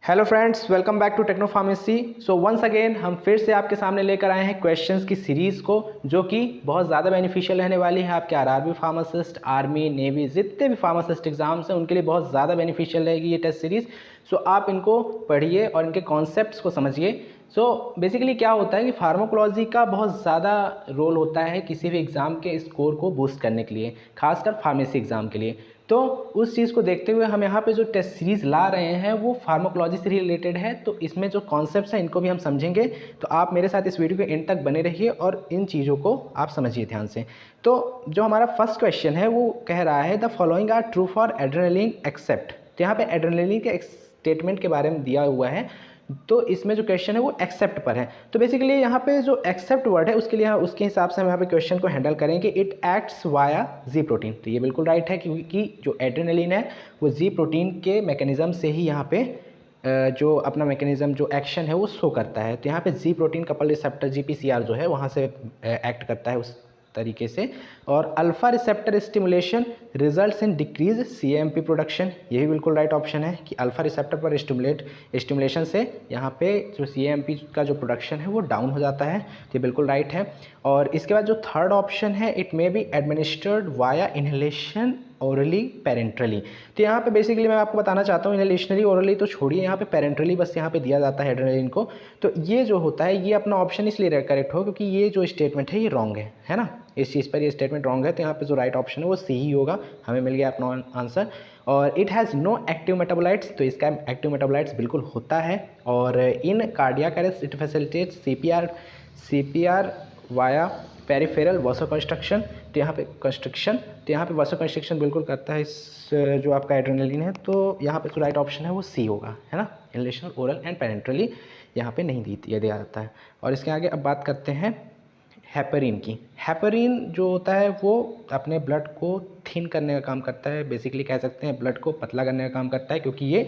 Hello friends, welcome back to Techno Pharmacy. So once again हम फिर से आपके सामने लेकर आए हैं क्वेश्चंस की सीरीज़ को, जो कि बहुत ज़्यादा बेनिफिशियल रहने वाली है आपके आरआरबी फार्मासिस्ट, आर्मी, नेवी, जितने भी फार्मासिस्ट एग्जाम्स हैं उनके लिए बहुत ज़्यादा बेनिफिशियल रहेगी ये टेस्ट सीरीज़। सो आप इनको पढ़िए और इनके कॉन्सेप्ट्स को समझिए। सो बेसिकली क्या होता है कि फार्माकोलॉजी का बहुत ज़्यादा रोल होता है किसी भी एग्ज़ाम के स्कोर को बूस्ट करने के लिए, खासकर फार्मेसी एग्ज़ाम के लिए। तो उस चीज़ को देखते हुए हम यहाँ पे जो टेस्ट सीरीज़ ला रहे हैं वो फार्माकोलॉजी से रिलेटेड है। तो इसमें जो कॉन्सेप्ट्स हैं इनको भी हम समझेंगे। तो आप मेरे साथ इस वीडियो के एंड तक बने रहिए और इन चीज़ों को आप समझिए ध्यान से। तो जो हमारा फर्स्ट क्वेश्चन है वो कह रहा है the following are true for adrenaline except. तो यहाँ पे एड्रेनलिन के स्टेटमेंट के बारे में दिया हुआ है। तो इसमें जो क्वेश्चन है वो एक्सेप्ट पर है। तो बेसिकली यहाँ पे जो एक्सेप्ट वर्ड है उसके लिए उसके हिसाब से हम यहाँ पे क्वेश्चन को हैंडल करेंगे। It acts via ji protein. तो ये बिल्कुल राइट है, क्योंकि जो एड्रेनलिन है वो जी प्रोटीन के मैकेनिज्म से ही यहाँ पे जो अपना मैकेनिज्म जो एक्शन है वो शो करता है। तो यहाँ पे जी प्रोटीन कपल रिसेप्टर GPCR जो है वहाँ से एक्ट करता है उस तरीके से। और alpha receptor stimulation results in decrease CAMP production. ये भी बिल्कुल राइट ऑप्शन है कि अल्फा रिसेप्टर पर स्टिमुलेशन से यहाँ पे जो CAMP का जो प्रोडक्शन है वो डाउन हो जाता है। तो ये बिल्कुल राइट है। और इसके बाद जो थर्ड ऑप्शन है it may be administered via inhalation orally parenterally. तो यहाँ पे बेसिकली मैं आपको बताना चाहता हूँ इनहेलेशनली ओरली तो छोड़िए, यहाँ पे पेरेंट्रली बस यहाँ पे दिया जाता है एड्रेनलिन को। तो ये जो होता है ये अपना ऑप्शन इसलिए करेक्ट हो क्योंकि ये जो स्टेटमेंट है ये रॉन्ग है ना। इस चीज़ पर ये स्टेटमेंट रॉन्ग है। तो यहाँ पे जो राइट ऑप्शन है वो सी ही होगा। हमें मिल गया अपना आंसर। और it has no active metabolites. तो इसका एक्टिव मेटाबोलाइट्स बिल्कुल होता है। और in cardiac arrest it facilitates CPR via peripheral vasoconstriction. तो यहाँ पे कंस्ट्रक्शन, तो यहाँ पे वासोकंस्ट्रक्शन बिल्कुल करता है इस जो आपका एड्रेनलिन है। तो यहाँ पे जो राइट ऑप्शन है वो सी होगा, है ना। इनहेलेशन ओरल एंड पेरेंट्रली यहाँ पे नहीं दिया जाता है। और इसके आगे अब बात करते हैं हेपरिन की। हेपरिन जो होता है वो अपने ब्लड को थिन करने का काम करता है। बेसिकली कह सकते हैं ब्लड को पतला करने का काम करता है, क्योंकि ये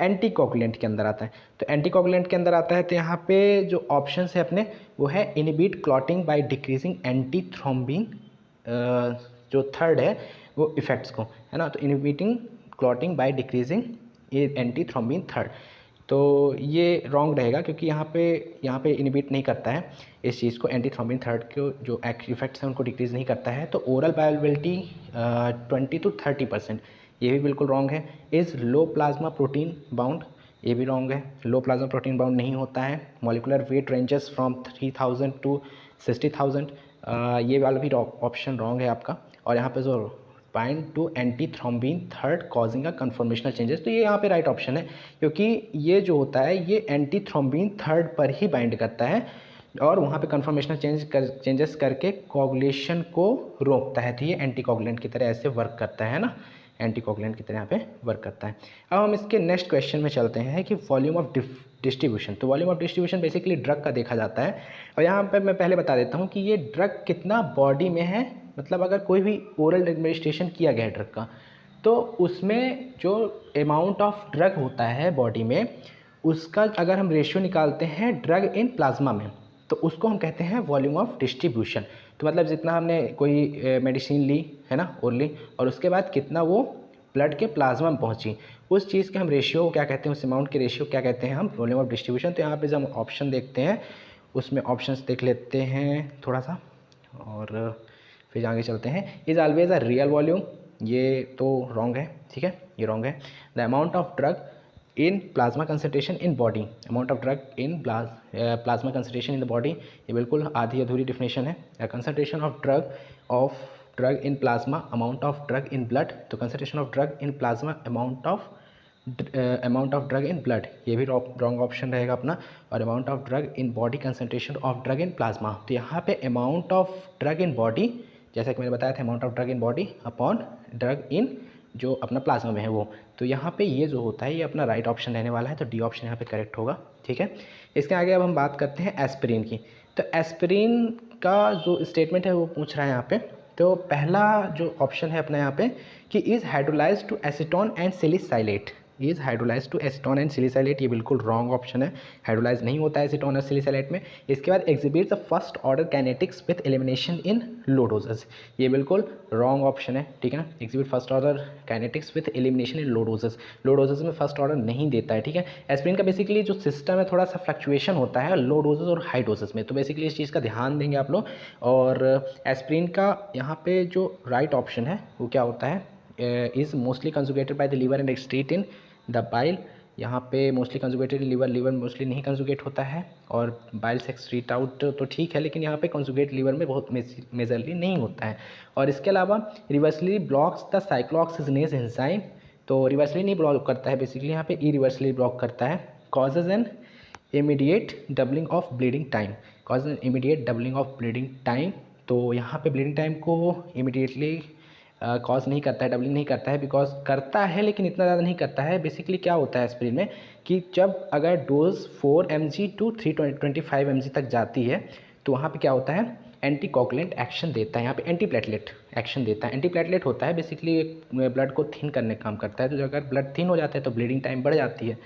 एंटीकोगुलेंट के अंदर आता है। तो एंटीकोगुलेंट के अंदर आता है। तो यहाँ पे जो ऑप्शंस है अपने वो है inhibit clotting by decreasing anti thrombin. जो थर्ड है वो इफेक्ट्स को, है ना। तो inhibiting clotting by decreasing anti thrombin third. तो ये रॉन्ग रहेगा, क्योंकि यहाँ पे इनहिबिट नहीं करता है इस चीज़ को। एंटी थ्रोम्बिन थर्ड के जो इफेक्ट्स हैं उनको डिक्रीज़ नहीं करता है। तो ओरल बायोअवेलेबिलिटी 20 to 30%, ये भी बिल्कुल रॉन्ग है। Is low plasma protein bound, ये भी रॉन्ग है। लो प्लाज्मा प्रोटीन बाउंड नहीं होता है। Molecular weight ranges from 3000 to 60,000, ये वाला भी ऑप्शन रॉन्ग है आपका। और यहाँ पे जो bind to anti thrombin third causing a conformational changes, तो ये यहाँ पे राइट ऑप्शन है, क्योंकि ये जो होता है ये एंटी थ्रोम्बिन थर्ड पर ही बाइंड करता है और वहाँ पे कन्फर्मेशनल चेंजेस करके कोगुलेशन को रोकता है। तो ये एंटीकोगुलेंट की तरह ऐसे वर्क करता है ना, एंटीकोगुलेंट की तरह यहाँ पे वर्क करता है। अब हम इसके नेक्स्ट क्वेश्चन में चलते हैं कि वॉल्यूम ऑफ डिस्ट्रीब्यूशन। तो volume of distribution basically drug का देखा जाता है। और यहाँ पर मैं पहले बता देता हूँ कि ये ड्रग कितना बॉडी में है। मतलब अगर कोई भी ओरल एडमिनिस्ट्रेशन किया गया है ड्रग का, तो उसमें जो अमाउंट ऑफ ड्रग होता है बॉडी में, उसका अगर हम रेशियो निकालते हैं ड्रग इन प्लाज्मा में, तो उसको हम कहते हैं वॉल्यूम ऑफ डिस्ट्रीब्यूशन। तो मतलब जितना हमने कोई मेडिसिन ली है ना ओरली, और उसके बाद कितना वो ब्लड के प्लाज्मा में पहुंची, उस चीज़ के हम रेशियो क्या कहते हैं, उस अमाउंट के रेशियो क्या कहते हैं हम, वॉल्यूम ऑफ डिस्ट्रीब्यूशन। तो यहाँ पे जब हम ऑप्शन देखते हैं उसमें ऑप्शंस देख लेते हैं थोड़ा सा और फिर आगे चलते हैं। Is always a real volume, ये तो रॉन्ग है, ठीक है, ये रॉन्ग है। The amount of drug in plasma concentration in body, amount of drug in plasma concentration in the body, ये बिल्कुल आधी अधूरी डिफिनेशन है। Concentration of drug in plasma, amount of drug in blood. तो concentration of drug in plasma, amount of drug in blood, ये भी wrong option रहेगा अपना। और amount of drug in body, concentration of drug in plasma. तो यहाँ पे amount of drug in body, जैसा कि मैंने बताया था, amount of drug in body upon drug in जो अपना प्लाज्मा में है वो। तो यहाँ पे ये जो होता है ये अपना राइट ऑप्शन रहने वाला है। तो डी ऑप्शन यहाँ पे करेक्ट होगा, ठीक है। इसके आगे अब हम बात करते हैं एस्पिरिन की। तो एस्पिरिन का जो स्टेटमेंट है वो पूछ रहा है यहाँ पे। तो पहला जो ऑप्शन है अपना यहाँ पे कि is hydrolysed to acetone and salicylate, is hydrolyse to acetone and salicylate, ये बिल्कुल रॉन्ग ऑप्शन है, हाइड्रोलाइज नहीं होता है एसीटोन और सैलिसाइलेट में। इसके बाद exhibit the first order kinetics with elimination in low doses, ये बिल्कुल रॉन्ग ऑप्शन है, ठीक है ना। Exhibit first order kinetics with elimination in low doses में फर्स्ट ऑर्डर नहीं देता है, ठीक है। एस्पिरिन का बेसिकली जो सिस्टम है थोड़ा सा फ्लक्चुएशन होता है लो डोजेस और हाई डोजेस में, तो बेसिकली इस चीज़ का ध्यान देंगे आप लोग। और एस्पिरिन का यहाँ पे जो राइट ऑप्शन है वो क्या होता है, is mostly conjugated by the liver and excrete in the bile, यहाँ पे मोस्टली कंजुगेटेड लीवर मोस्टली नहीं कंजुगेट होता है, और बाइल से एक्सक्रीट आउट तो ठीक है, लेकिन यहाँ पे कंजुगेट लीवर में बहुत मेजरली नहीं होता है। और इसके अलावा reversely blocks the cyclooxygenase enzyme, तो रिवर्सली नहीं ब्लॉक करता है, बेसिकली यहाँ पे इरिवर्सली ब्लॉक करता है। Causes an immediate doubling of bleeding time, cause an immediate doubling of bleeding time, तो यहाँ पे ब्लीडिंग टाइम को इमीडिएटली कॉज नहीं करता है, डबलिंग नहीं करता है, बिकॉज करता है लेकिन इतना ज़्यादा नहीं करता है। बेसिकली क्या होता है एस्पिरिन में कि जब अगर डोज 4 mg टू 325 mg तक जाती है तो वहाँ पे क्या होता है, एंटी कोगुलेंट एक्शन देता है, यहाँ पे एंटी प्लेटलेट एक्शन देता है। एंटी प्लेटलेट होता है बेसिकली ब्लड को थिन करने का काम करता है, तो अगर ब्लड थिन हो जाता है तो ब्लीडिंग टाइम बढ़ जाती है।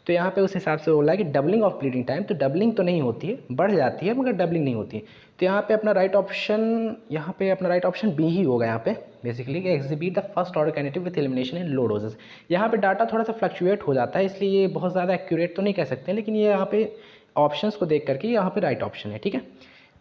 तो यहाँ पे उस हिसाब से बोला है कि डबलिंग ऑफ ब्लीडिंग टाइम, तो डबलिंग तो नहीं होती है, बढ़ जाती है मगर डबलिंग नहीं होती। तो यहाँ पे अपना राइट ऑप्शन बी ही होगा यहाँ पे बेसिकली, कि exhibit the first order kinetic with elimination in low doses. यहाँ पे डाटा थोड़ा सा फ्लक्चुएट हो जाता है, इसलिए ये बहुत ज़्यादा एक्यूरेट तो नहीं कह सकते, लेकिन ये यहाँ पे ऑप्शंस को देख करके यहाँ पे राइट ऑप्शन है, ठीक है।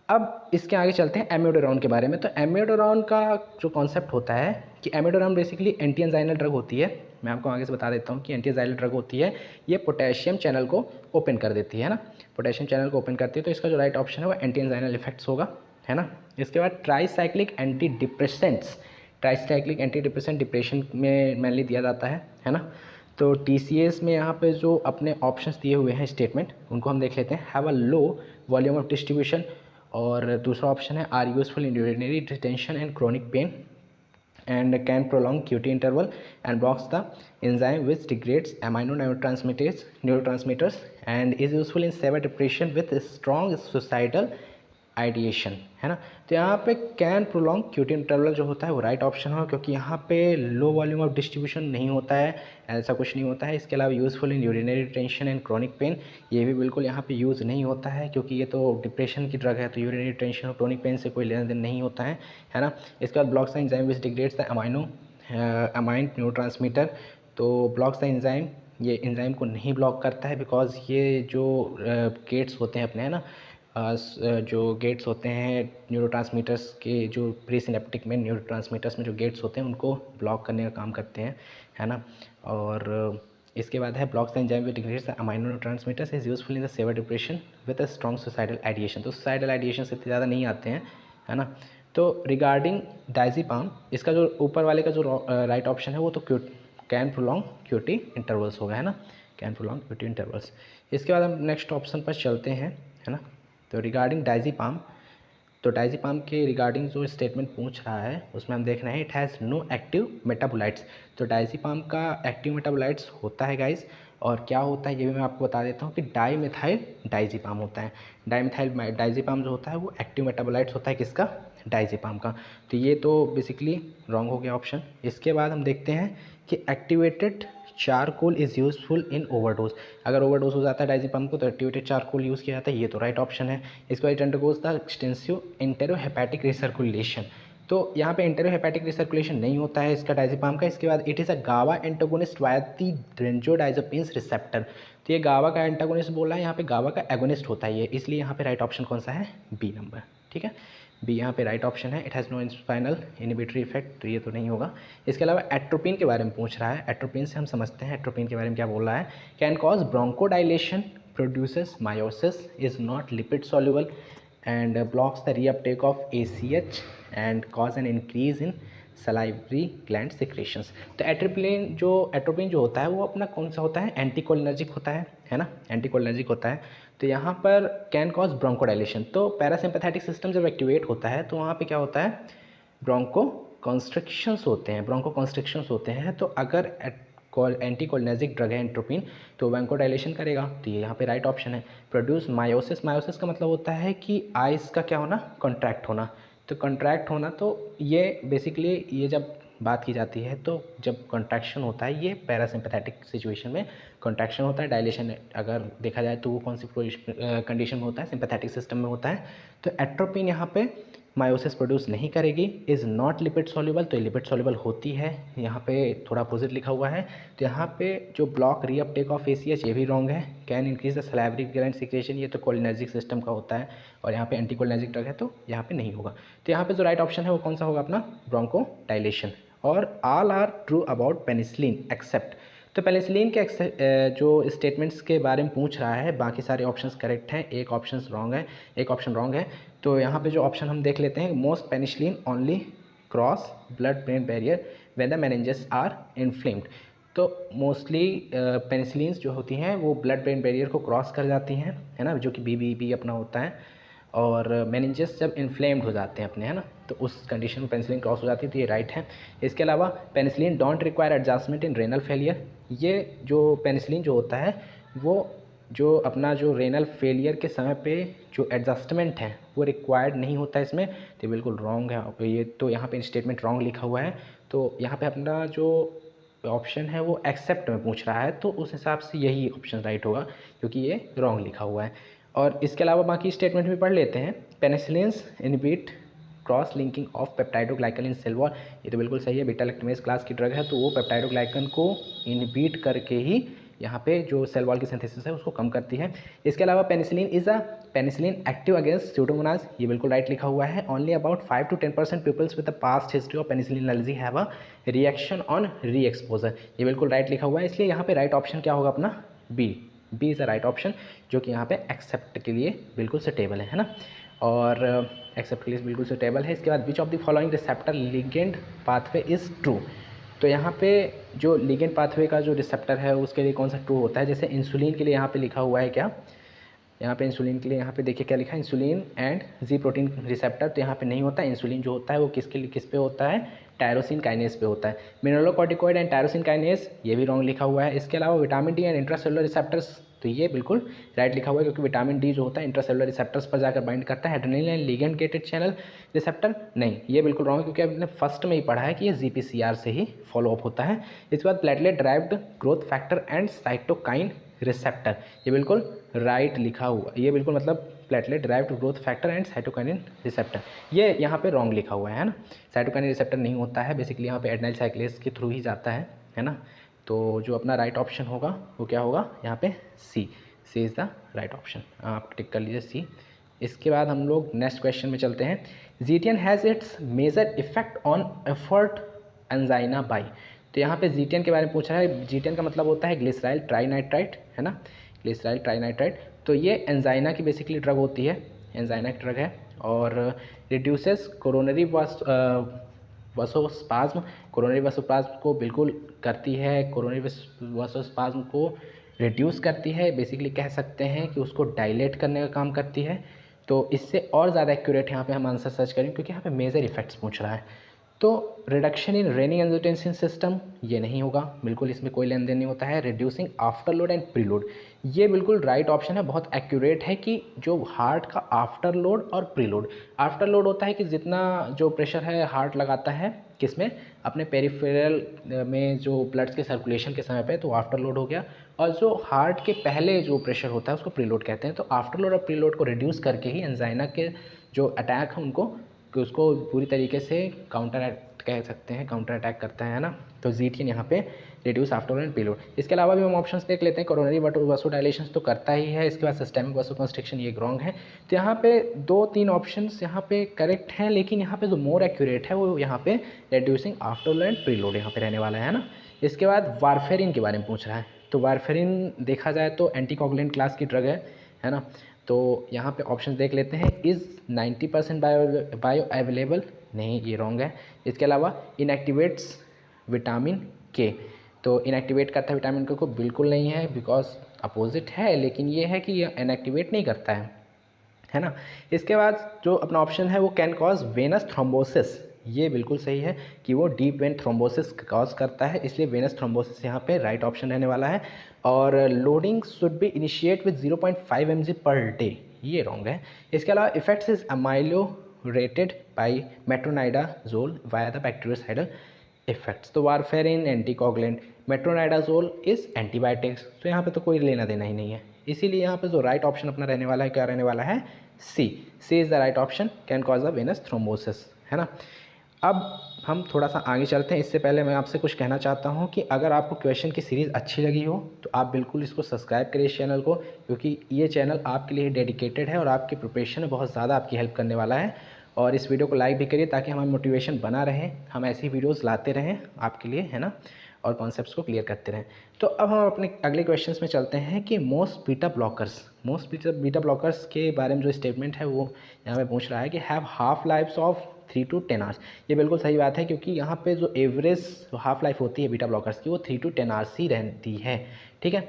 अब इसके आगे चलते हैं एमियोडारोन के बारे में। तो एमियोडारोन का जो कॉन्सेप्ट होता है कि एमियोडारोन बेसिकली एंटी एंजाइनल ड्रग होती है, मैं आपको आगे से बता देता हूँ कि एंटी एंजाइनल ड्रग होती है, ये पोटेशियम चैनल को ओपन कर देती है ना, पोटेशियम चैनल को ओपन करती है, तो इसका जो राइट ऑप्शन है वो एंटी एंजाइनल इफेक्ट्स होगा, है ना। इसके बाद tricyclic anti depressants, tricyclic anti depressant depression में मेनली दिया जाता है ना। तो TCS में यहाँ पे जो अपने ऑप्शंस दिए हुए हैं स्टेटमेंट, उनको हम देख लेते हैं। Have a low volume of distribution, और दूसरा ऑप्शन है are useful in urinary retention and chronic pain and can prolong QT interval and blocks the enzyme which degrades amino neurotransmitters and is useful in severe depression with strong suicidal ideation, है ना। तो यहाँ पे can prolong QT interval जो होता है वो right option हो, क्योंकि यहाँ पे लो वॉल्यूम ऑफ डिस्ट्रीब्यूशन नहीं होता है, ऐसा कुछ नहीं होता है। इसके अलावा useful in urinary tension and chronic pen, ये भी बिल्कुल यहाँ पे यूज़ नहीं होता है, क्योंकि ये तो डिप्रेशन की ड्रग है, तो यूरिनरी टेंशन और क्रोनिक पेन से कोई लेना देन नहीं होता है ना। इसके बाद blocks the enzyme which degrades the amine neurotransmitter, तो ब्लॉक्स द एंजाइम, ये एंजाइम को नहीं ब्लॉक करता है, बिकॉज ये जो गेट्स होते हैं अपने, है ना, जो गेट्स होते हैं न्यूरोट्रांसमीटर्स के, जो प्री सिनेप्टिक में न्यूरोट्रांसमीटर्स में जो गेट्स होते हैं उनको ब्लॉक करने का काम करते हैं, है ना। और इसके बाद है blocks enzyme which degrades the amino neurotransmitters is useful in the severe depression with a strong suicidal ideation, तो सुसाइडल आइडिएशन से इतने ज़्यादा नहीं आते हैं, है ना। तो रिगार्डिंग डायज़ेपाम, इसका जो ऊपर वाले का जो राइट ऑप्शन है वो तो कैन प्रोलॉन्ग क्यूटी इंटरवल्स होगा, है ना, कैन प्रोलॉन्ग क्यूटी इंटरवल्स। इसके बाद हम नेक्स्ट ऑप्शन पर चलते हैं, है ना। तो रिगार्डिंग डायज़ेपाम, तो डायज़ेपाम के रिगार्डिंग जो स्टेटमेंट पूछ रहा है उसमें हम देख रहे हैं it has no active metabolites, तो डायज़ेपाम का एक्टिव मेटाबोलाइट्स होता है गाइस, और क्या होता है ये भी मैं आपको बता देता हूँ कि डाईमिथाइल डायज़ेपाम होता है। डाईमिथाइल डायज़ेपाम जो होता है वो एक्टिव मेटाबोलाइट्स होता है किसका, डायज़ेपाम का। तो ये तो बेसिकली रॉन्ग हो गया ऑप्शन। इसके बाद हम देखते हैं कि activated charcoal is useful in overdose, अगर ओवरडोज हो जाता है डायज़ेपाम को तो एक्टिवेटेड चारकोल यूज़ किया जाता है, ये तो राइट ऑप्शन है। इसके बाद अंडरगोज द एक्सटेंसिव इंटेरोहेपेटिक रिसर्कुलेशन, तो यहाँ पे इंटेरोहेपेटिक रिसर्कुलेशन नहीं होता है इसका डायज़ेपाम का। इसके बाद इट इज़ अ गावा एंटागोनिस्ट वाया दी बेंजोडाइज़ेपिन्स रिसेप्टर, तो ये गावा का एंटागोनिस्ट बोला है, यहाँ पे गावा का एगोनिस्ट होता है ये, इसलिए यहाँ पे राइट ऑप्शन कौन सा है, बी नंबर, ठीक है, बी यहाँ पे राइट ऑप्शन है। It has no spinal inhibitory effect, तो ये तो नहीं होगा। इसके अलावा एट्रोपिन के बारे में पूछ रहा है, एट्रोपिन से हम समझते हैं एट्रोपिन के बारे में क्या बोल रहा है। Can cause bronchodilation, produces miosis, is not lipid soluble and blocks the reuptake of ACH and cause an increase in salivary gland secretions. तो एट्रोपिन जो होता है वो अपना कौन सा होता है, एंटीकोलिनर्जिक होता है ना, एंटीकोलिनर्जिक होता है। तो यहाँ पर कैन कॉज ब्रोंकोडाइलेशन, तो पैरासिम्पैथेटिक सिस्टम जब एक्टिवेट होता है तो वहाँ पे क्या होता है, ब्रोंको कॉन्स्ट्रिक्शंस होते हैं। तो अगर एंटीकोलिनर्जिक ड्रग है एंट्रोपिन तो ब्रोंकोडाइलेशन करेगा, तो ये यहाँ पे राइट ऑप्शन है। प्रोड्यूस मायोसिस, मायोसिस का मतलब होता है कि आइस का क्या होना, कॉन्ट्रैक्ट होना, तो कॉन्ट्रैक्ट होना, तो ये बेसिकली ये जब बात की जाती है तो जब कॉन्ट्रैक्शन होता है, ये पैरासिम्पैथेटिक सिचुएशन में कॉन्ट्रैक्शन होता है। डायलेशन अगर देखा जाए तो वो कौन सी कंडीशन में होता है, सिंपैथेटिक सिस्टम में होता है। तो एट्रोपिन यहाँ पे मायोसिस प्रोड्यूस नहीं करेगी। इज़ नॉट लिपिड सॉल्युबल, तो ये लिपिड सॉल्युबल होती है। यहाँ पे थोड़ा अपोजिट लिखा हुआ है, तो यहाँ पे जो ब्लॉक रीअपटेक ऑफ ACH ये भी रॉन्ग है। Can increase the salivary gland secretion, ये तो कोलिनर्जिक सिस्टम का होता है और यहाँ पे एंटी कोलिनर्जिक ड्रग है तो यहाँ पे नहीं होगा। तो यहाँ पे जो राइट ऑप्शन है वो कौन सा होगा अपना, ब्रोंको डायलेशन। और all are true about penicillin except, तो पेनिसिलिन के जो स्टेटमेंट्स के बारे में पूछ रहा है, बाकी सारे ऑप्शंस करेक्ट हैं, एक ऑप्शन रॉन्ग है, एक ऑप्शन रॉन्ग है। तो यहाँ पे जो ऑप्शन हम देख लेते हैं, most penicillin only cross blood brain barrier when the meninges are inflamed. तो मोस्टली पेनिसिलिन्स जो होती हैं वो ब्लड ब्रेन बैरियर को क्रॉस कर जाती हैं, है ना, जो कि BBB अपना होता है। और मेनिंजेस जब इन्फ्लेम्ड हो जाते हैं अपने, है ना, तो उस कंडीशन में पेनिसिलिन क्रॉस हो जाती है, तो ये राइट है। इसके अलावा penicillin don't require adjustment in renal failure, ये जो पेनिसिलिन जो होता है वो जो अपना जो रेनल फेलियर के समय पे जो एडजस्टमेंट है वो रिक्वायर्ड नहीं होता है इसमें, तो बिल्कुल रॉन्ग है ये। तो यहाँ पे स्टेटमेंट रॉन्ग लिखा हुआ है, तो यहाँ पे अपना जो ऑप्शन है वो एक्सेप्ट में पूछ रहा है, तो उस हिसाब से यही ऑप्शन राइट होगा क्योंकि ये रॉन्ग लिखा हुआ है। और इसके अलावा बाकी स्टेटमेंट भी पढ़ लेते हैं। Penicillins inhibit cross linking of peptidoglycan in cell wall, ये तो बिल्कुल सही है, बीटा लैक्टमेज क्लास की ड्रग है, तो वो पेप्टाइडोग्लाइकन को इनहिबिट करके ही यहाँ पे जो सेल वॉल की सिंथेसिस है उसको कम करती है। इसके अलावा penicillin is a penicillin active against pseudomonas, ये बिल्कुल राइट लिखा हुआ है। Only about 5 to 10% peoples with the past history of penicillin allergy have a reaction on re exposure, ये बिल्कुल राइट लिखा हुआ है। इसलिए यहाँ पे राइट ऑप्शन क्या होगा अपना, B is the right option, जो कि यहाँ पे एक्सेप्ट के लिए बिल्कुल सुटेबल है ना, और एक्सेप्ट के लिए बिल्कुल सुटेबल है। इसके बाद विच of the following receptor ligand pathway is true, तो यहाँ पे जो लिगेंड पाथवे का जो रिसेप्टर है उसके लिए कौन सा ट्रू होता है। जैसे इंसुलिन के लिए यहाँ पे लिखा हुआ है क्या, यहाँ पे इंसुलिन के लिए यहाँ पे देखिए क्या लिखा है, insulin and ji protein receptor, तो यहाँ पे नहीं होता। इंसुलिन जो होता है वो किसके लिए, किस पे होता है, टायरोसिन काइनेस पे होता है। मिनरलोकॉर्टिकॉइड एंड टायरोसिन काइनेस, ये भी रॉन्ग लिखा हुआ है। इसके अलावा vitamin D and intracellular receptors, तो ये बिल्कुल राइट लिखा हुआ है क्योंकि विटामिन डी जो होता है इंट्रासेलुलर रिसेप्टर्स पर जाकर बाइंड करता है। Adrenaline and ligand gated channel receptor, नहीं, ये बिल्कुल रॉन्ग है क्योंकि आपने फर्स्ट में ही पढ़ा है कि ये GPCR से ही फॉलो अप होता है। इसके बाद platelet derived growth factor and cytokine receptor, ये बिल्कुल राइट लिखा हुआ, ये बिल्कुल मतलब platelet derived growth factor and cytokinin receptor, ये यहाँ पे रॉन्ग लिखा हुआ है ना। साइटोकाइनिन रिसेप्टर नहीं होता है, बेसिकली यहाँ पे एडेनाइल साइक्लेज के थ्रू ही जाता है ना। तो जो अपना राइट ऑप्शन होगा वो क्या होगा यहाँ पे, सी इज़ द राइट ऑप्शन, आप टिक कर लीजिए सी। इसके बाद हम लोग नेक्स्ट क्वेश्चन में चलते हैं। GTN has its major effect on effort angina by, तो यहाँ पे जीटीएन के बारे में पूछ रहा है। जीटीएन का मतलब होता है ग्लिसराइल ट्राइनाइट्राइट, है ना, ग्लिसराइल ट्राइनाइट्राइट। तो ये एंजाइना की बेसिकली ड्रग होती है, एंजाइना की ड्रग है, और रिड्यूसेस कोरोनरी वसोस्पाज्म, कोरोनरी वसोस्पाज्म को बिल्कुल करती है, कोरोनरी वसोस्पाज्म को रिड्यूस करती है, बेसिकली कह सकते हैं कि उसको डायलेट करने का काम करती है। तो इससे और ज़्यादा एक्यूरेट यहाँ पे हम आंसर सर्च करें क्योंकि यहाँ पे मेजर इफेक्ट्स पूछ रहा है। तो reduction in raining angiotensin system, ये नहीं होगा, बिल्कुल इसमें कोई लेन देन नहीं होता है। Reducing after load and pre load, ये बिल्कुल राइट ऑप्शन है, बहुत एक्यूरेट है कि जो हार्ट का आफ्टर लोड और प्री लोड, आफ्टर लोड होता है कि जितना जो प्रेशर है हार्ट लगाता है किसमें, अपने पेरिफेरल में जो ब्लड्स के सर्कुलेशन के समय पे, तो आफ्टर लोड हो गया। और जो हार्ट के पहले जो प्रेशर होता है उसको प्री लोड कहते हैं। तो आफ्टर लोड और प्री लोड को रिड्यूस करके ही एंजाइना के जो अटैक है उनको, कि उसको पूरी तरीके से काउंटर कह सकते हैं, काउंटर अटैक करता है ना। तो जीटीएन यहाँ पे रिड्यूस आफ्टर एंड पेलोड। इसके अलावा भी हम ऑप्शंस देख लेते हैं। कोरोनरी वासोडाइलेशन तो करता ही है, इसके बाद सिस्टेमिक वासोकंस्ट्रिक्शन, ये रॉन्ग है। तो यहाँ पे 2-3 ऑप्शंस यहाँ पे करेक्ट हैं, लेकिन यहाँ पे जो मोर एक्यूरेट है वो यहाँ पे रिड्यूसिंग आफ्टर एंड प्रीलोड यहाँ पे रहने वाला है ना। इसके बाद वारफेरिन के बारे में पूछ रहा है। तो वारफेरिन देखा जाए तो एंटीकोगुलेंट क्लास की ड्रग है ना। तो यहाँ पे ऑप्शन देख लेते हैं। इज़ 90% बायो अवेलेबल, नहीं, ये रॉन्ग है। इसके अलावा इनएक्टिवेट्स विटामिन के, तो इनएक्टिवेट करता है विटामिन के को, बिल्कुल नहीं है, बिकॉज अपोजिट है, लेकिन ये है कि ये इनएक्टिवेट नहीं करता है ना। इसके बाद जो अपना ऑप्शन है वो कैन कॉज वेनस थ्रोम्बोसिस, ये बिल्कुल सही है कि वो डीप वेन थ्रोम्बोसिस कॉज करता है, इसलिए वेनस थ्रोम्बोसिस यहाँ पे राइट ऑप्शन रहने वाला है। और loading should be initiate with 0.5 mg per day, ये रॉन्ग है। इसके अलावा effects is ameliorated by metronidazole via the bacteriocidal effects. तो warfarin anticoagulant, metronidazole is antibiotics. तो यहाँ पे तो कोई लेना देना ही नहीं है, इसीलिए यहाँ पे जो राइट ऑप्शन अपना रहने वाला है क्या रहने वाला है, C. C is the right option, can cause a venous thrombosis, है ना। अब हम थोड़ा सा आगे चलते हैं। इससे पहले मैं आपसे कुछ कहना चाहता हूँ कि अगर आपको क्वेश्चन की सीरीज़ अच्छी लगी हो तो आप बिल्कुल इसको सब्सक्राइब करिए इस चैनल को, क्योंकि ये चैनल आपके लिए डेडिकेटेड है और आपकी प्रिपरेशन में बहुत ज़्यादा आपकी हेल्प करने वाला है। और इस वीडियो को लाइक भी करिए ताकि हमारा मोटिवेशन बना रहे, हम ऐसी वीडियोज़ लाते रहें आपके लिए, है ना, और कॉन्सेप्ट्स को क्लियर करते रहें। तो अब हम अपने अगले क्वेश्चंस में चलते हैं कि मोस्ट बीटा ब्लॉकर्स के बारे में जो स्टेटमेंट है वो यहाँ पे पूछ रहा है कि have half lives of 3 to 10 hours. ये बिल्कुल सही बात है, क्योंकि यहाँ पे जो एवरेज हाफ लाइफ होती है बीटा ब्लॉकर्स की वो 3 to 10 आवर्स ही रहती है, ठीक है।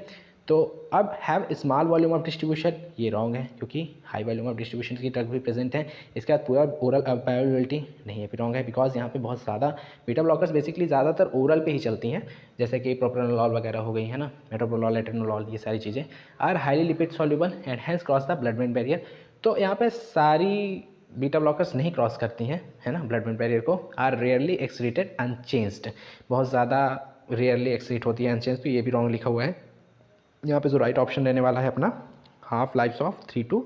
तो अब have small volume of distribution, ये रॉन्ग है, क्योंकि हाई वॉल्यूम ऑफ डिस्ट्रीब्यूशन की ड्रग भी प्रेजेंट है। इसके बाद पूरा ओरल अवेलेबिलिटी नहीं है, फिर रॉन्ग है, बिकॉज यहाँ पे बहुत ज़्यादा बीटा ब्लॉकर्स बेसिकली ज़्यादातर ओरल पे ही चलती हैं, जैसे कि प्रोप्रानोलॉल वगैरह हो गई, है ना, मेटोप्रोलॉल, एटेनोलॉल, ये सारी चीज़ें are highly lipid soluble and hence cross the blood brain barrier. तो यहाँ पे सारी बीटा ब्लॉकर्स नहीं क्रॉस करती हैं, है ना, ब्लड ब्रेन बैरियर को। आर रेयरली एक्सक्रीटेड अनचेंज्ड, बहुत ज़्यादा रेयरली एक्सक्रीट होती है अनचेंज्ड, तो ये भी रॉन्ग लिखा हुआ है। यहाँ पे जो राइट ऑप्शन रहने वाला है अपना half lives of 3 to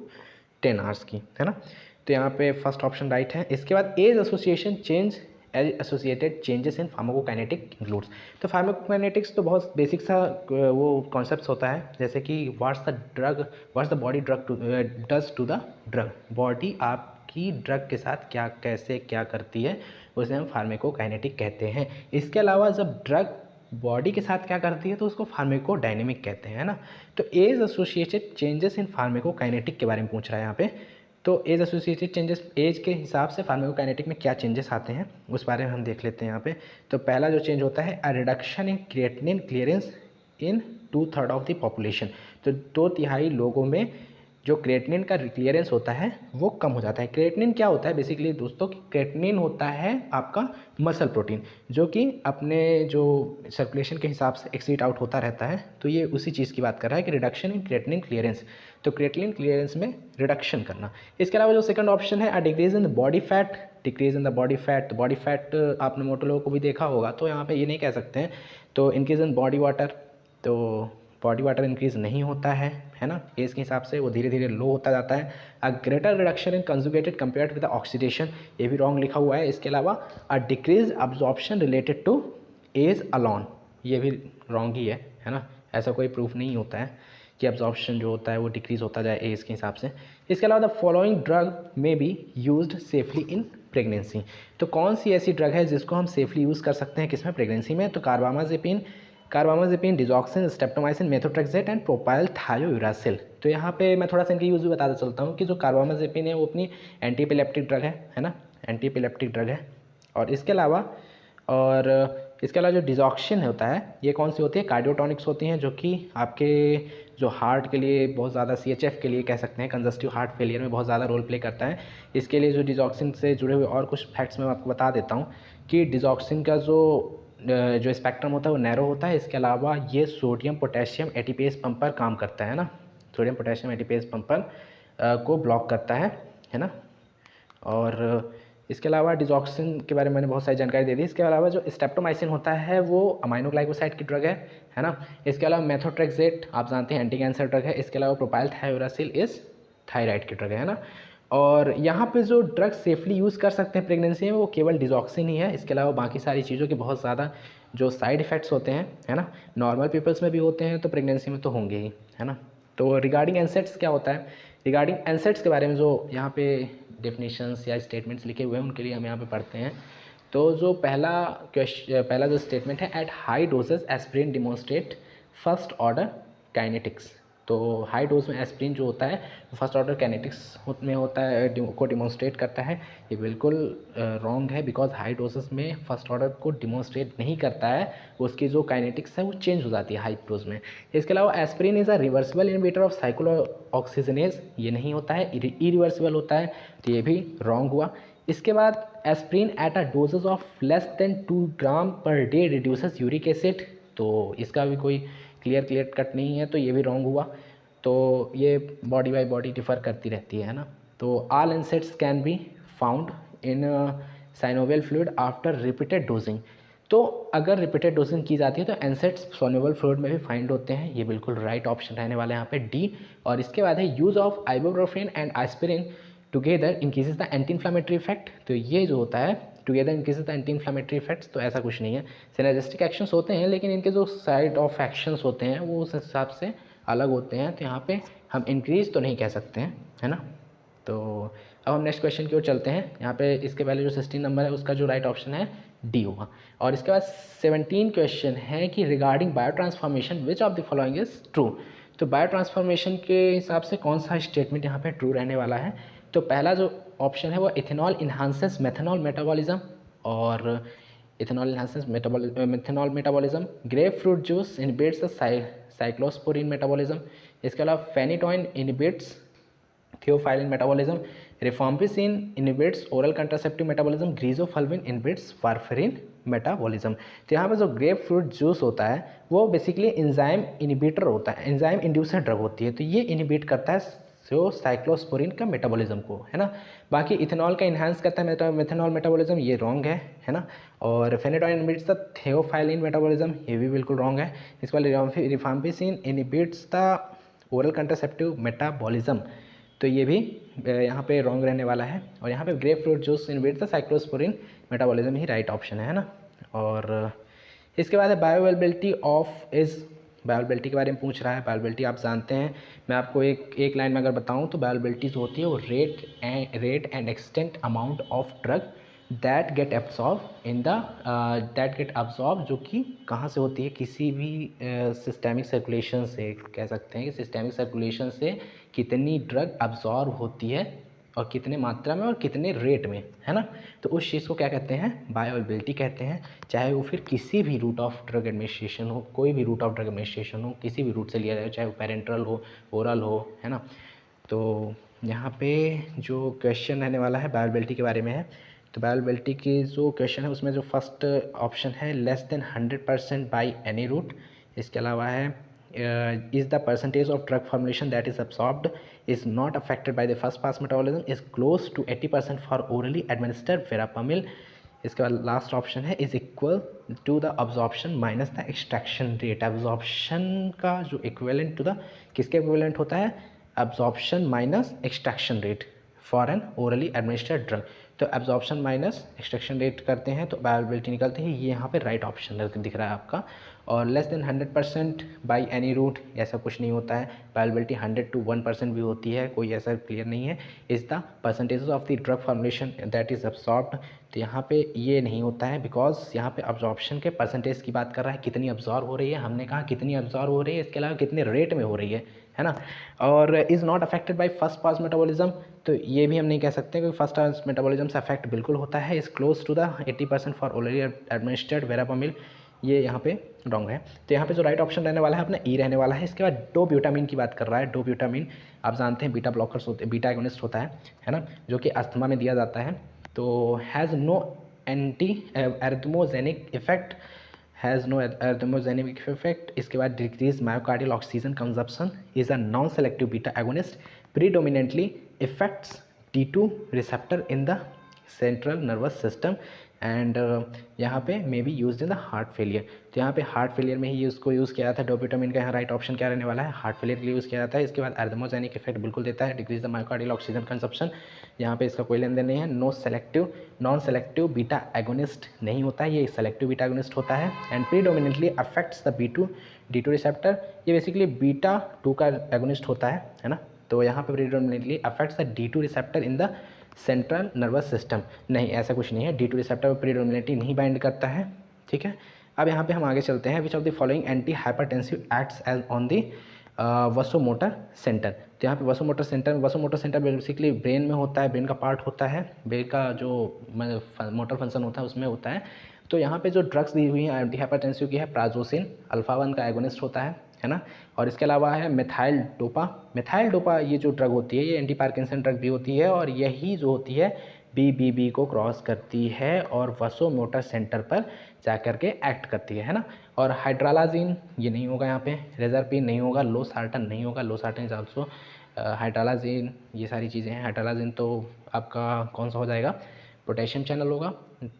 10 hours की, है ना। तो यहाँ पे फर्स्ट ऑप्शन राइट है। इसके बाद age association change age associated changes in pharmacokinetic includes. तो फार्माकोकाइनेटिक्स तो बहुत बेसिक सा वो कॉन्सेप्ट होता है, जैसे कि what's the body does to the drug, body आपकी ड्रग के साथ क्या कैसे क्या करती है उसे हम फार्माकोकाइनेटिक कहते हैं। इसके अलावा जब ड्रग बॉडी के साथ क्या करती है तो उसको फार्माकोडायनेमिक कहते हैं, है ना। तो age associated changes in pharmacokinetic के बारे में पूछ रहा है यहाँ पे। तो एज एसोसिएटेड चेंजेस, एज के हिसाब से फार्माकोकाइनेटिक में क्या चेंजेस आते हैं उस बारे में हम देख लेते हैं यहाँ पे। तो पहला जो चेंज होता है, a reduction in creatinine clearance in 2/3 of the population. तो 2/3 लोगों में जो क्रिएटिनिन का क्लियरेंस होता है वो कम हो जाता है। क्रिएटिनिन क्या होता है बेसिकली दोस्तों, क्रिएटिनिन होता है आपका मसल प्रोटीन, जो कि अपने जो सर्कुलेशन के हिसाब से एक्सीट आउट होता रहता है। तो ये उसी चीज़ की बात कर रहा है कि रिडक्शन इन क्रिएटिनिन क्लियरेंस, तो क्रिएटिनिन क्लियरेंस में रिडक्शन करना। इसके अलावा जो सेकंड ऑप्शन है, a decrease in the body fat, decrease in the body fat. तो बॉडी फैट आपने मोटे लोगों को भी देखा होगा, तो यहाँ पे ये नहीं कह सकते हैं। तो इंक्रीज इन बॉडी वाटर, तो बॉडी वाटर इंक्रीज नहीं होता है ना, एज के हिसाब से वो धीरे धीरे लो होता जाता है। A greater reduction in conjugated compared with the oxidation, ये भी रॉन्ग लिखा हुआ है। इसके अलावा a decrease absorption related to age alone, ये भी रॉन्ग ही है ना, ऐसा कोई प्रूफ नहीं होता है कि अब्जॉर्प्शन जो होता है वो डिक्रीज होता जाए एज के हिसाब से। इसके अलावा द फॉलोइंग ड्रग में be used safely in pregnancy. तो कौन सी ऐसी ड्रग है जिसको हम सेफली यूज़ कर सकते हैं किसमें, प्रेगनेंसी में। तो carbamazepine, digoxin, streptomycin, methotrexate and propyl thiouracil. तो यहाँ पे मैं थोड़ा सा इनकी यूज़ भी बताता चलता हूँ कि जो कार्बामाजेपिन है वो अपनी एंटी एपिलेप्टिक ड्रग है ना, एंटी एपिलेप्टिक ड्रग है। और इसके अलावा जो डिजॉक्सिन होता है ये कौन सी होती है, कार्डियोटॉनिक्स होती हैं, जो कि आपके जो हार्ट के लिए बहुत ज़्यादा CHF के लिए कह सकते हैं, कंजस्टिव हार्ट फेलियर में बहुत ज़्यादा रोल प्ले करता है। इसके लिए जो डिजॉक्सिन से जुड़े हुए और कुछ फैक्ट्स मैं आपको बता देता हूँ कि डिजॉक्सिन का जो स्पेक्ट्रम होता है वो नैरो होता है। इसके अलावा ये सोडियम पोटेशियम एटीपेज पंप पर काम करता है ना, सोडियम पोटेशियम एटीपेज पंप पर को ब्लॉक करता है ना। और इसके अलावा डिजॉक्सिन के बारे में मैंने बहुत सारी जानकारी दे दी। इसके अलावा जो स्ट्रेप्टोमाइसिन होता है वो अमाइनोग्लाइकोसाइड की ड्रग है ना। इसके अलावा मेथोट्रेक्सेट आप जानते हैं एंटी कैंसर ड्रग है। इसके अलावा प्रोपाइल थायोरासिल इस थायराइड की ड्रग है ना। और यहाँ पे जो ड्रग सेफली यूज़ कर सकते हैं प्रेगनेंसी में वो केवल डिजॉक्सिन ही है। इसके अलावा बाकी सारी चीज़ों के बहुत ज़्यादा जो साइड इफ़ेक्ट्स होते हैं, है ना, नॉर्मल पीपल्स में भी होते हैं तो प्रेगनेंसी में तो होंगे ही, है ना। तो रिगार्डिंग एनसेट्स क्या होता है, रिगार्डिंग एनसेट्स के बारे में जो यहाँ पे डेफिनेशंस या स्टेटमेंट्स लिखे हुए हैं उनके लिए हम यहाँ पे पढ़ते हैं। तो जो पहला जो स्टेटमेंट है, at high doses aspirin demonstrate first order kinetics. तो हाई डोज में एस्प्रिन जो होता है फर्स्ट ऑर्डर काइनेटिक्स में होता है, को डिमोन्स्ट्रेट करता है। ये बिल्कुल रॉन्ग है, बिकॉज हाई डोजेस में फर्स्ट ऑर्डर को डिमोन्स्ट्रेट नहीं करता है, उसकी जो काइनेटिक्स है वो चेंज हो जाती है हाई डोज में। इसके अलावा aspirin is a reversible inhibitor of cyclooxygenase, ये नहीं होता है, इरिवर्सिबल होता है, तो ये भी रॉन्ग हुआ। इसके बाद aspirin at a dosages of less than 2 gram per day reduces uric acid, तो इसका भी कोई क्लियर कट नहीं है, तो ये भी रॉन्ग हुआ। तो ये बॉडी बाय बॉडी डिफ़र करती रहती है ना। तो all एनसेट्स can be found in synovial fluid after repeated dosing. तो अगर रिपीटेड डोजिंग की जाती है तो एनसेड्स सोल्यूबल फ्लूइड में भी फाइंड होते हैं, ये बिल्कुल राइट ऑप्शन रहने वाला है यहाँ पे डी। और इसके बाद है use of ibuprofen and aspirin together increases the anti inflammatory effect. तो ये जो होता है together increases the anti inflammatory effects, तो ऐसा कुछ नहीं है, सिनर्जिस्टिक एक्शंस होते हैं लेकिन इनके जो साइड ऑफ एक्शंस होते हैं वो उस हिसाब से अलग होते हैं। तो यहाँ पे हम इंक्रीज तो नहीं कह सकते हैं, है ना। तो अब हम नेक्स्ट क्वेश्चन की ओर चलते हैं। यहाँ पे इसके पहले जो 16 नंबर है उसका जो राइट ऑप्शन है डी होगा। और इसके बाद 17 क्वेश्चन है कि regarding bio transformation which of the following is true. तो बायो ट्रांसफॉर्मेशन के हिसाब से कौन सा स्टेटमेंट यहाँ पे ट्रू रहने वाला है। तो पहला जो ऑप्शन है वो इथेनॉल इन्हांसेस मेथनॉल मेटाबॉलिज्म, और ethanol enhances methanol metabolism. Grapefruit juice inhibits the cyclosporine metabolism. इसके अलावा phenytoin inhibits theophylline metabolism. Rifampicin inhibits oral contraceptive metabolism. Griseofulvin inhibits warfarin metabolism. तो यहाँ पर जो ग्रेप फ्रूट जूस होता है वो बेसिकली एंजाइम इनहिबिटर होता है, एंजाइम इंड्यूसर ड्रग होती है, तो ये इनहिबिट करता है जो साइक्लोस्पोरिन का मेटाबॉलिज्म को, है ना। बाकी इथेनॉल का इन्हांस करता है मेथनॉल मेटाबॉलिज्म, ये रॉन्ग है ना। और phenytoin inhibits the theophylline metabolism, ये भी बिल्कुल रॉन्ग है। इसके बाद rifampicin inhibits the oral contraceptive metabolism, तो ये भी यहाँ पे रॉन्ग रहने वाला है। और यहाँ पे grapefruit juice inhibits the cyclosporine metabolism ही राइट ऑप्शन है ना। और इसके बाद है बायोअवेलेबिलिटी ऑफ इज, बायोअवेलेबिलिटी के बारे में पूछ रहा है। बायोअवेलेबिलिटी आप जानते हैं, मैं आपको एक लाइन में अगर बताऊं तो बायोअवेलेबिलिटी जो होती है वो rate and extent amount of drug that get absorb, जो कि कहाँ से होती है, किसी भी सिस्टेमिक सर्कुलेशन से, कह सकते हैं कि सिस्टेमिक सर्कुलेशन से कितनी ड्रग अब्जॉर्ब होती है और कितने मात्रा में और कितने रेट में, है ना। तो उस चीज़ को क्या कहते हैं, बायोअवेलेबिलिटी कहते हैं। चाहे वो फिर किसी भी रूट ऑफ ड्रग एडमिनिस्ट्रेशन हो, कोई भी रूट ऑफ ड्रग एडमिनिस्ट्रेशन हो, किसी भी रूट से लिया जाए, चाहे वो पेरेंट्रल हो, ओरल हो, है ना। तो यहाँ पे जो क्वेश्चन रहने वाला है बायोअवेलेबिलिटी के बारे में है। तो बायोअवेलेबिलिटी की जो क्वेश्चन है उसमें जो फर्स्ट ऑप्शन है less than 100% by any route. इसके अलावा है is the percentage of drug formulation that is absorbed is not affected by the first pass metabolism is close to 80% for orally administered verapamil। इसके बाद last option है is equal to the absorption minus the extraction rate. Absorption का जो equivalent to the किसके equivalent होता है, absorption minus extraction rate for an orally administered drug. तो absorption minus extraction rate करते हैं तो बायोअवेलेबिलिटी निकलती है, ये यहाँ पे राइट ऑप्शन दिख रहा है आपका। और less than 100% by any route ऐसा कुछ नहीं होता है, बायोअवेलेबिलिटी 100 to 1% भी होती है, कोई ऐसा क्लियर नहीं है। Is the percentage of the drug formulation that is absorbed, तो यहाँ पे ये नहीं होता है बिकॉज यहाँ पे अब्जॉर्प्शन के परसेंटेज की बात कर रहा है, कितनी अब्जॉर्ब हो रही है, हमने कहा कितनी अब्जॉर्ब हो रही है, इसके अलावा कितने रेट में हो रही है ना। और is not affected by first pass metabolism, तो ये भी हम नहीं कह सकते क्योंकि फर्स्ट पास मेटाबॉलिज्म से अफेक्ट बिल्कुल होता है। Is close to the 80% for already administered verapamil, ये यहाँ पे रॉन्ग है। तो यहाँ पे जो राइट ऑप्शन रहने वाला है अपना ई रहने वाला है। इसके बाद डोब्यूटामिन की बात कर रहा है। डोब्यूटामिन आप जानते हैं बीटा ब्लॉकर्स होते हैं, बीटा एगोनिस्ट होता है ना, जो कि अस्थमा में दिया जाता है। तो has no anti arrhythmogenic effect, has no arrhythmogenic effect. इसके बाद decrease myocardial oxygen consumption, is a non selective beta agonist, predominantly effects D2 receptor in the central nervous system and यहाँ पे may be use in the heart failure. तो यहाँ पे heart failure में ही इसको use किया जाता है। डोब्यूटामिन का यहाँ राइट ऑप्शन क्या रहने वाला है, हार्ट फेलियर के लिए यूज़ किया जाता है। इसके बाद एर्थमोजेनिक इफेक्ट बिल्कुल देता है, decrease the myocardial oxygen consumption, यहाँ पे इसका कोई लेन देन नहीं है। नॉन सेलेक्टिव बीटा एगोनिस्ट नहीं होता है, ये सेलेक्टिव बीटा एगोनिस्ट होता है। And predominantly affects the D2 receptor, ये बेसिकली बीटा 2 का एगोनिस्ट होता है ना। तो यहाँ पे predominantly affects the D2 receptor in the central nervous system, नहीं ऐसा कुछ नहीं है, D2 रिसेप्टर प्रीडोमिनेटली नहीं बाइंड करता है, ठीक है। अब यहाँ पे हम आगे चलते हैं। Which of the following anti hypertensive acts as on the vasomotor centre. तो यहाँ पे वसोमोटर सेंटर बेसिकली ब्रेन में होता है, ब्रेन का पार्ट होता है, ब्रेन का जो मोटर फंक्शन होता है उसमें होता है। तो यहाँ पे जो ड्रग्स दी हुई हैं एंटी हाइपरटेंसिव की है, प्राजोसिन अल्फा 1 का एगोनिस्ट होता है ना। और इसके अलावा है मिथाइल डोपा, ये जो ड्रग होती है ये एंटी पार्किंसन ड्रग भी होती है, और यही जो होती है BBB को क्रॉस करती है और वसोमोटर सेंटर पर जा कर के एक्ट करती है ना। और हाइड्रालाजिन ये नहीं होगा, यहाँ पे रेजरपिन नहीं होगा, लोसार्टन नहीं होगा, लोसार्टन इज ऑल्सो हाइड्रालाजिन, ये सारी चीज़ें हैं। हाइड्रालाजिन तो आपका कौन सा हो जाएगा, पोटेशियम चैनल होगा,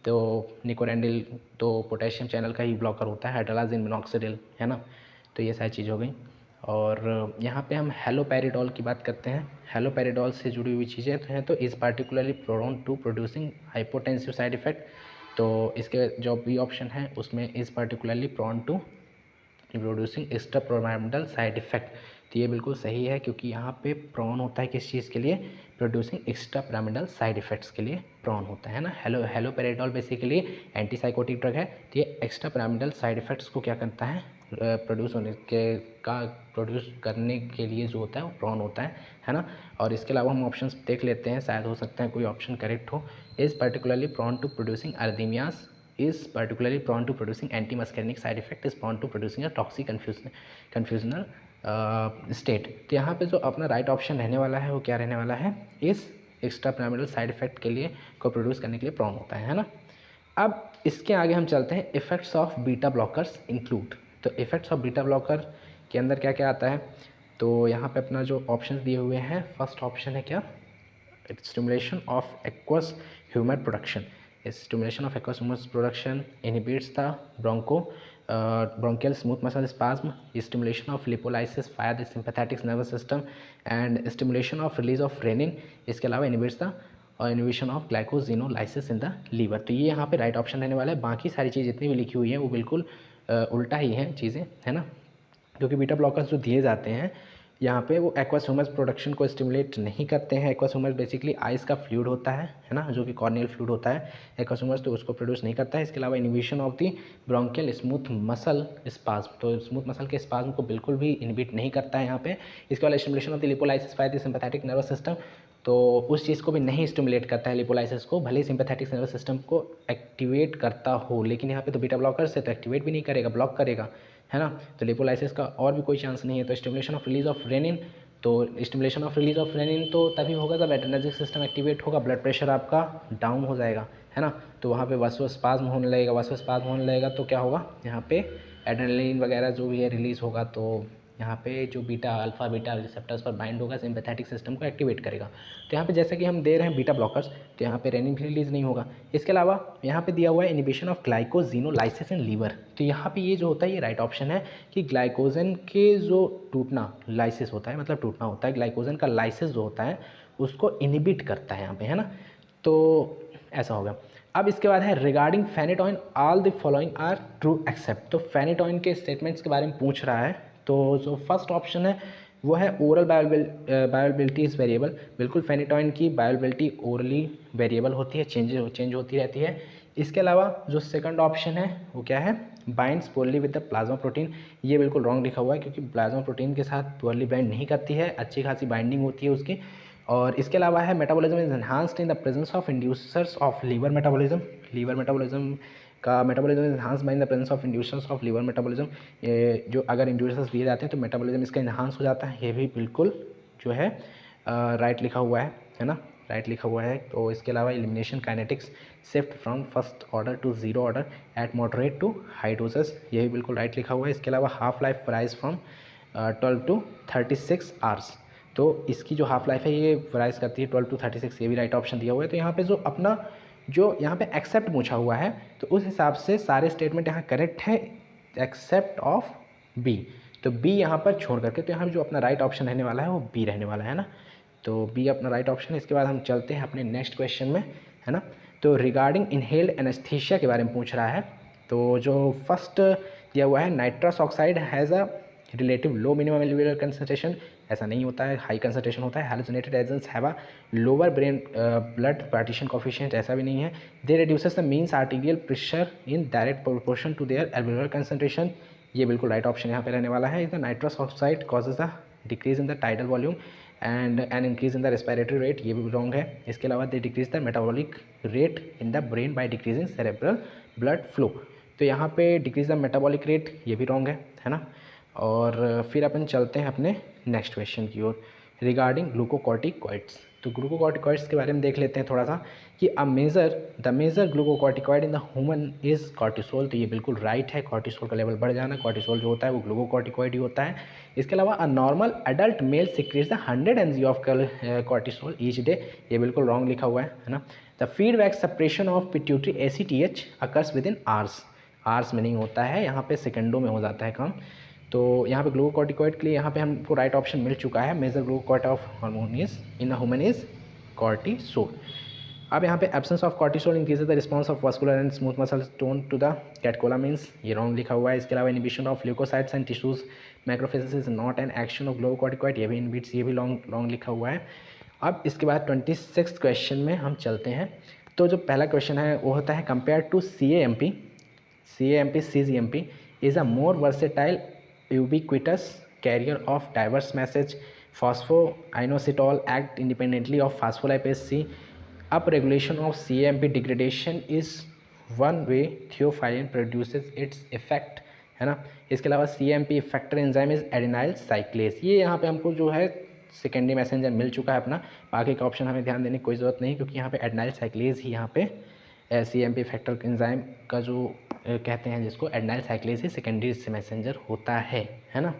तो निकोरेंडिल तो पोटेशियम चैनल का ही ब्लॉकर होता है, हाइड्रोलाजिन मिनॉक्सिडिल, है ना। तो ये सारी चीज़ हो गई। और यहाँ पे हम हेलोपेरिडोल की बात करते हैं। हेलोपेरिडोल से जुड़ी हुई चीज़ें हैं तो is particularly prone to producing hypotensive side effect. तो इसके जो बी ऑप्शन है उसमें is particularly prone to producing extrapyramidal side effect. तो ये बिल्कुल सही है, क्योंकि यहाँ पे प्रोन होता है किस चीज़ के लिए, producing extrapyramidal side effects के लिए प्रोन होता है ना। हेलोपेरिडोल बेसिकली एंटीसाइकोटिक ड्रग है, तो ये एक्स्ट्रा पिरामिडल साइड इफेक्ट्स को क्या करता है, प्रोड्यूस करने के लिए जो होता है वो प्रोन होता है ना। और इसके अलावा हम ऑप्शंस देख लेते हैं, शायद हो सकता है कोई ऑप्शन करेक्ट हो। Is particularly prone to producing arrhythmias, is particularly prone to producing antimuscarinic side effect, is prone to producing a toxic confusional state। तो यहाँ पे जो अपना राइट ऑप्शन रहने वाला है वो क्या रहने वाला है, इस एक्स्ट्रा पिरामिडल साइड इफेक्ट के लिए को प्रोड्यूस करने के लिए प्रोन होता है ना। अब इसके आगे हम चलते हैं, effects of beta blockers include. तो इफेक्ट्स ऑफ बीटा ब्लॉकर के अंदर क्या क्या आता है, तो यहाँ पे अपना जो ऑप्शन दिए हुए हैं, फर्स्ट ऑप्शन है क्या, stimulation of aqueous humour production. Stimulation of aqueous humor production inhibits the bronchial smooth muscle spasm. Stimulation of lipolysis via the sympathetic nervous system and stimulation of release of renin. इसके अलावा inhibits the inhibition of glycosenolysis in the liver। तो ये यहाँ पे right option रहने वाला है। बाकी सारी चीज़ जितनी भी लिखी हुई है वो बिल्कुल उल्टा ही है चीज़ें, है ना, क्योंकि बीटा ब्लॉकर्स जो दिए जाते हैं यहाँ पे वो एक्वस ह्यूमस प्रोडक्शन को स्टिमुलेट नहीं करते हैं। एक्वस ह्यूमस बेसिकली आइस का फ्लूइड होता है ना, जो कि कॉर्नियल फ्लूइड होता है। एक्वस ह्यूमस तो उसको प्रोड्यूस नहीं करता है। इसके अलावा inhibition of the bronchial smooth muscle spasm, तो स्मूथ मसल के स्पाज्म को बिल्कुल भी इनिबिट नहीं करता है यहाँ पे। इसके अलावा stimulation of the lipolysis by the sympathetic nervous system, तो उस चीज़ को भी नहीं स्टिमुलेट करता है लिपोलाइसिस को, भले ही सिंपैथेटिक नर्वस सिस्टम को एक्टिवेट करता हो, लेकिन यहाँ पे तो बीटा ब्लॉकर से तो एक्टिवेट भी नहीं करेगा, ब्लॉक करेगा, है ना। तो लिपोलाइसिस का और भी कोई चांस नहीं है। तो stimulation of release of renin, तो stimulation of release of renin तो तभी होगा जब एड्रेनर्जिक सिस्टम एक्टिवेट होगा, ब्लड प्रेशर आपका डाउन हो जाएगा, है ना। तो वहाँ पे वासोस्पाज्म होने लगेगा, वासोस्पाज्म होने लगेगा तो क्या होगा, यहाँ पे एड्रेनलिन वगैरह जो भी है रिलीज़ होगा, तो यहाँ पे जो बीटा अल्फा बीटा रिसेप्टर्स पर बाइंड होगा, सिंपैथेटिक सिस्टम को एक्टिवेट करेगा। तो यहाँ पे जैसे कि हम दे रहे हैं बीटा ब्लॉकर्स, तो यहाँ पे रेनिन भी रिलीज़ नहीं होगा। इसके अलावा यहाँ पे दिया हुआ है inhibition of glycogenolysis in liver. तो यहाँ पे ये जो होता है ये राइट ऑप्शन है कि ग्लाइकोजन के जो टूटना, लाइसिस होता है मतलब टूटना होता है, ग्लाइकोजन का लाइसिस जो होता है उसको इनिबिट करता है यहाँ पे, है ना। तो ऐसा होगा। अब इसके बाद है regarding phenytoin all the following are true except. तो फेनिटोइन के स्टेटमेंट्स के बारे में पूछ रहा है। तो जो फर्स्ट ऑप्शन है वो है ओरल बायोबिलिटी इज़ वेरिएबल। बिल्कुल फेनिटोइन की बायोबिलिटी ओरली वेरिएबल होती है, चेंज होती रहती है। इसके अलावा जो सेकंड ऑप्शन है वो क्या है, binds poorly with the plasma protein. ये बिल्कुल रॉन्ग लिखा हुआ है, क्योंकि प्लाज्मा प्रोटीन के साथ पोरली बाइंड नहीं करती है, अच्छी खासी बाइंडिंग होती है उसकी। और इसके अलावा है metabolism is enhanced in the presence of inducers of liver metabolism. Liver metabolism का metabolism enhance by in the presence of inducers of liver metabolism. ये जो अगर इंड्यूसर्स दिए जाते हैं तो मेटाबॉलिज्म इसका इन्हांस हो जाता है। ये भी बिल्कुल जो है राइट लिखा हुआ है ना, राइट लिखा हुआ है। तो इसके अलावा elimination kinetics shift from first order to zero order at moderate to high doses, ये भी बिल्कुल राइट लिखा हुआ है। इसके अलावा half life varies from 12 to 36 hours. तो इसकी जो हाफ लाइफ है ये वराइज करती है 12 to 36, ये भी राइट ऑप्शन दिया हुआ है। तो यहाँ पे जो अपना जो यहाँ पे एक्सेप्ट पूछा हुआ है तो उस हिसाब से सारे स्टेटमेंट यहाँ करेक्ट है एक्सेप्ट ऑफ बी। तो बी यहाँ पर छोड़ करके, तो यहाँ जो अपना राइट ऑप्शन रहने वाला है वो बी रहने वाला है ना। तो बी अपना राइट ऑप्शन है। इसके बाद हम चलते हैं अपने नेक्स्ट क्वेश्चन में, है ना। तो रिगार्डिंग इनहेल्ड एनेस्थीसिया के बारे में पूछ रहा है। तो जो फर्स्ट दिया हुआ है nitrous oxide has a relative low minimum alveolar concentration, ऐसा नहीं होता है, हाई कंसंट्रेशन होता है। Halogenated agents have a lower brain blood partition coefficient, ऐसा भी नहीं है। They reduces the means arterial pressure in direct proportion to their alveolar concentration, ये बिल्कुल राइट ऑप्शन यहाँ पे रहने वाला है। The nitrous oxide causes the decrease in the tidal volume and an increase in the respiratory rate, ये भी wrong है। इसके अलावा they decrease the metabolic rate in the brain by decreasing cerebral blood flow, तो यहाँ पे decrease the metabolic rate, ये भी रॉन्ग है ना। और फिर अपन चलते हैं अपने नेक्स्ट क्वेश्चन की ओर रिगार्डिंग ग्लूकोकॉर्टिकॉइड्स। तो ग्लूकोकॉर्टिकॉइड्स के बारे में देख लेते हैं थोड़ा सा कि the major glucocorticoid in the human is cortisol. तो ये बिल्कुल राइट है, कॉर्टिसोल का लेवल बढ़ जाना। कॉर्टिसोल जो होता है वो ग्लूकोकॉर्टिकॉइड ही होता है। इसके अलावा a normal adult male secretes 100 mg of cortisol each day, ये बिल्कुल रॉन्ग लिखा हुआ है ना। The feedback separation of pituitary ACTH occurs within hours में नहीं होता है, यहाँ पे सेकंडों में हो जाता है काम। तो यहाँ पे ग्लूकोकॉर्टिकॉइड के लिए यहाँ पे हमको राइट ऑप्शन मिल चुका है। Major glucocorticoid of hormone is in a human is cortisol. अब यहाँ पे absence of cortisol increases the response of vascular and smooth muscle tone to the catecholamines, ये रॉन्ग लिखा हुआ है। इसके अलावा inhibition of leukocytes and tissues macrophages is not an action of glucocorticoid, ये भी इनबिट्स, ये भी लॉन्ग लिखा हुआ है। अब इसके बाद 26 क्वेश्चन में हम चलते हैं। तो जो पहला क्वेश्चन है वो होता है compare to CAMP CGMP is a more versatile ubiquitous carrier of diverse message. Phosphoinositol act independently of phospholipase C. Upregulation of CAMP degradation is one way theophylline produces its effect, है ना। इसके अलावा CAMP effector enzyme is adenyl cyclase, ये यहाँ पे हमको जो है सेकेंडरी मैसेंजर मिल चुका है अपना। बाकी का ऑप्शन हमें ध्यान देने की कोई ज़रूरत नहीं, क्योंकि यहाँ पे एडेनाइल साइक्लेज ही यहाँ पे CAMP फैक्टर एंजाइम का जो कहते हैं जिसको एडेनाइल साइक्लेज ही सेकेंडरी मैसेंजर होता है ना।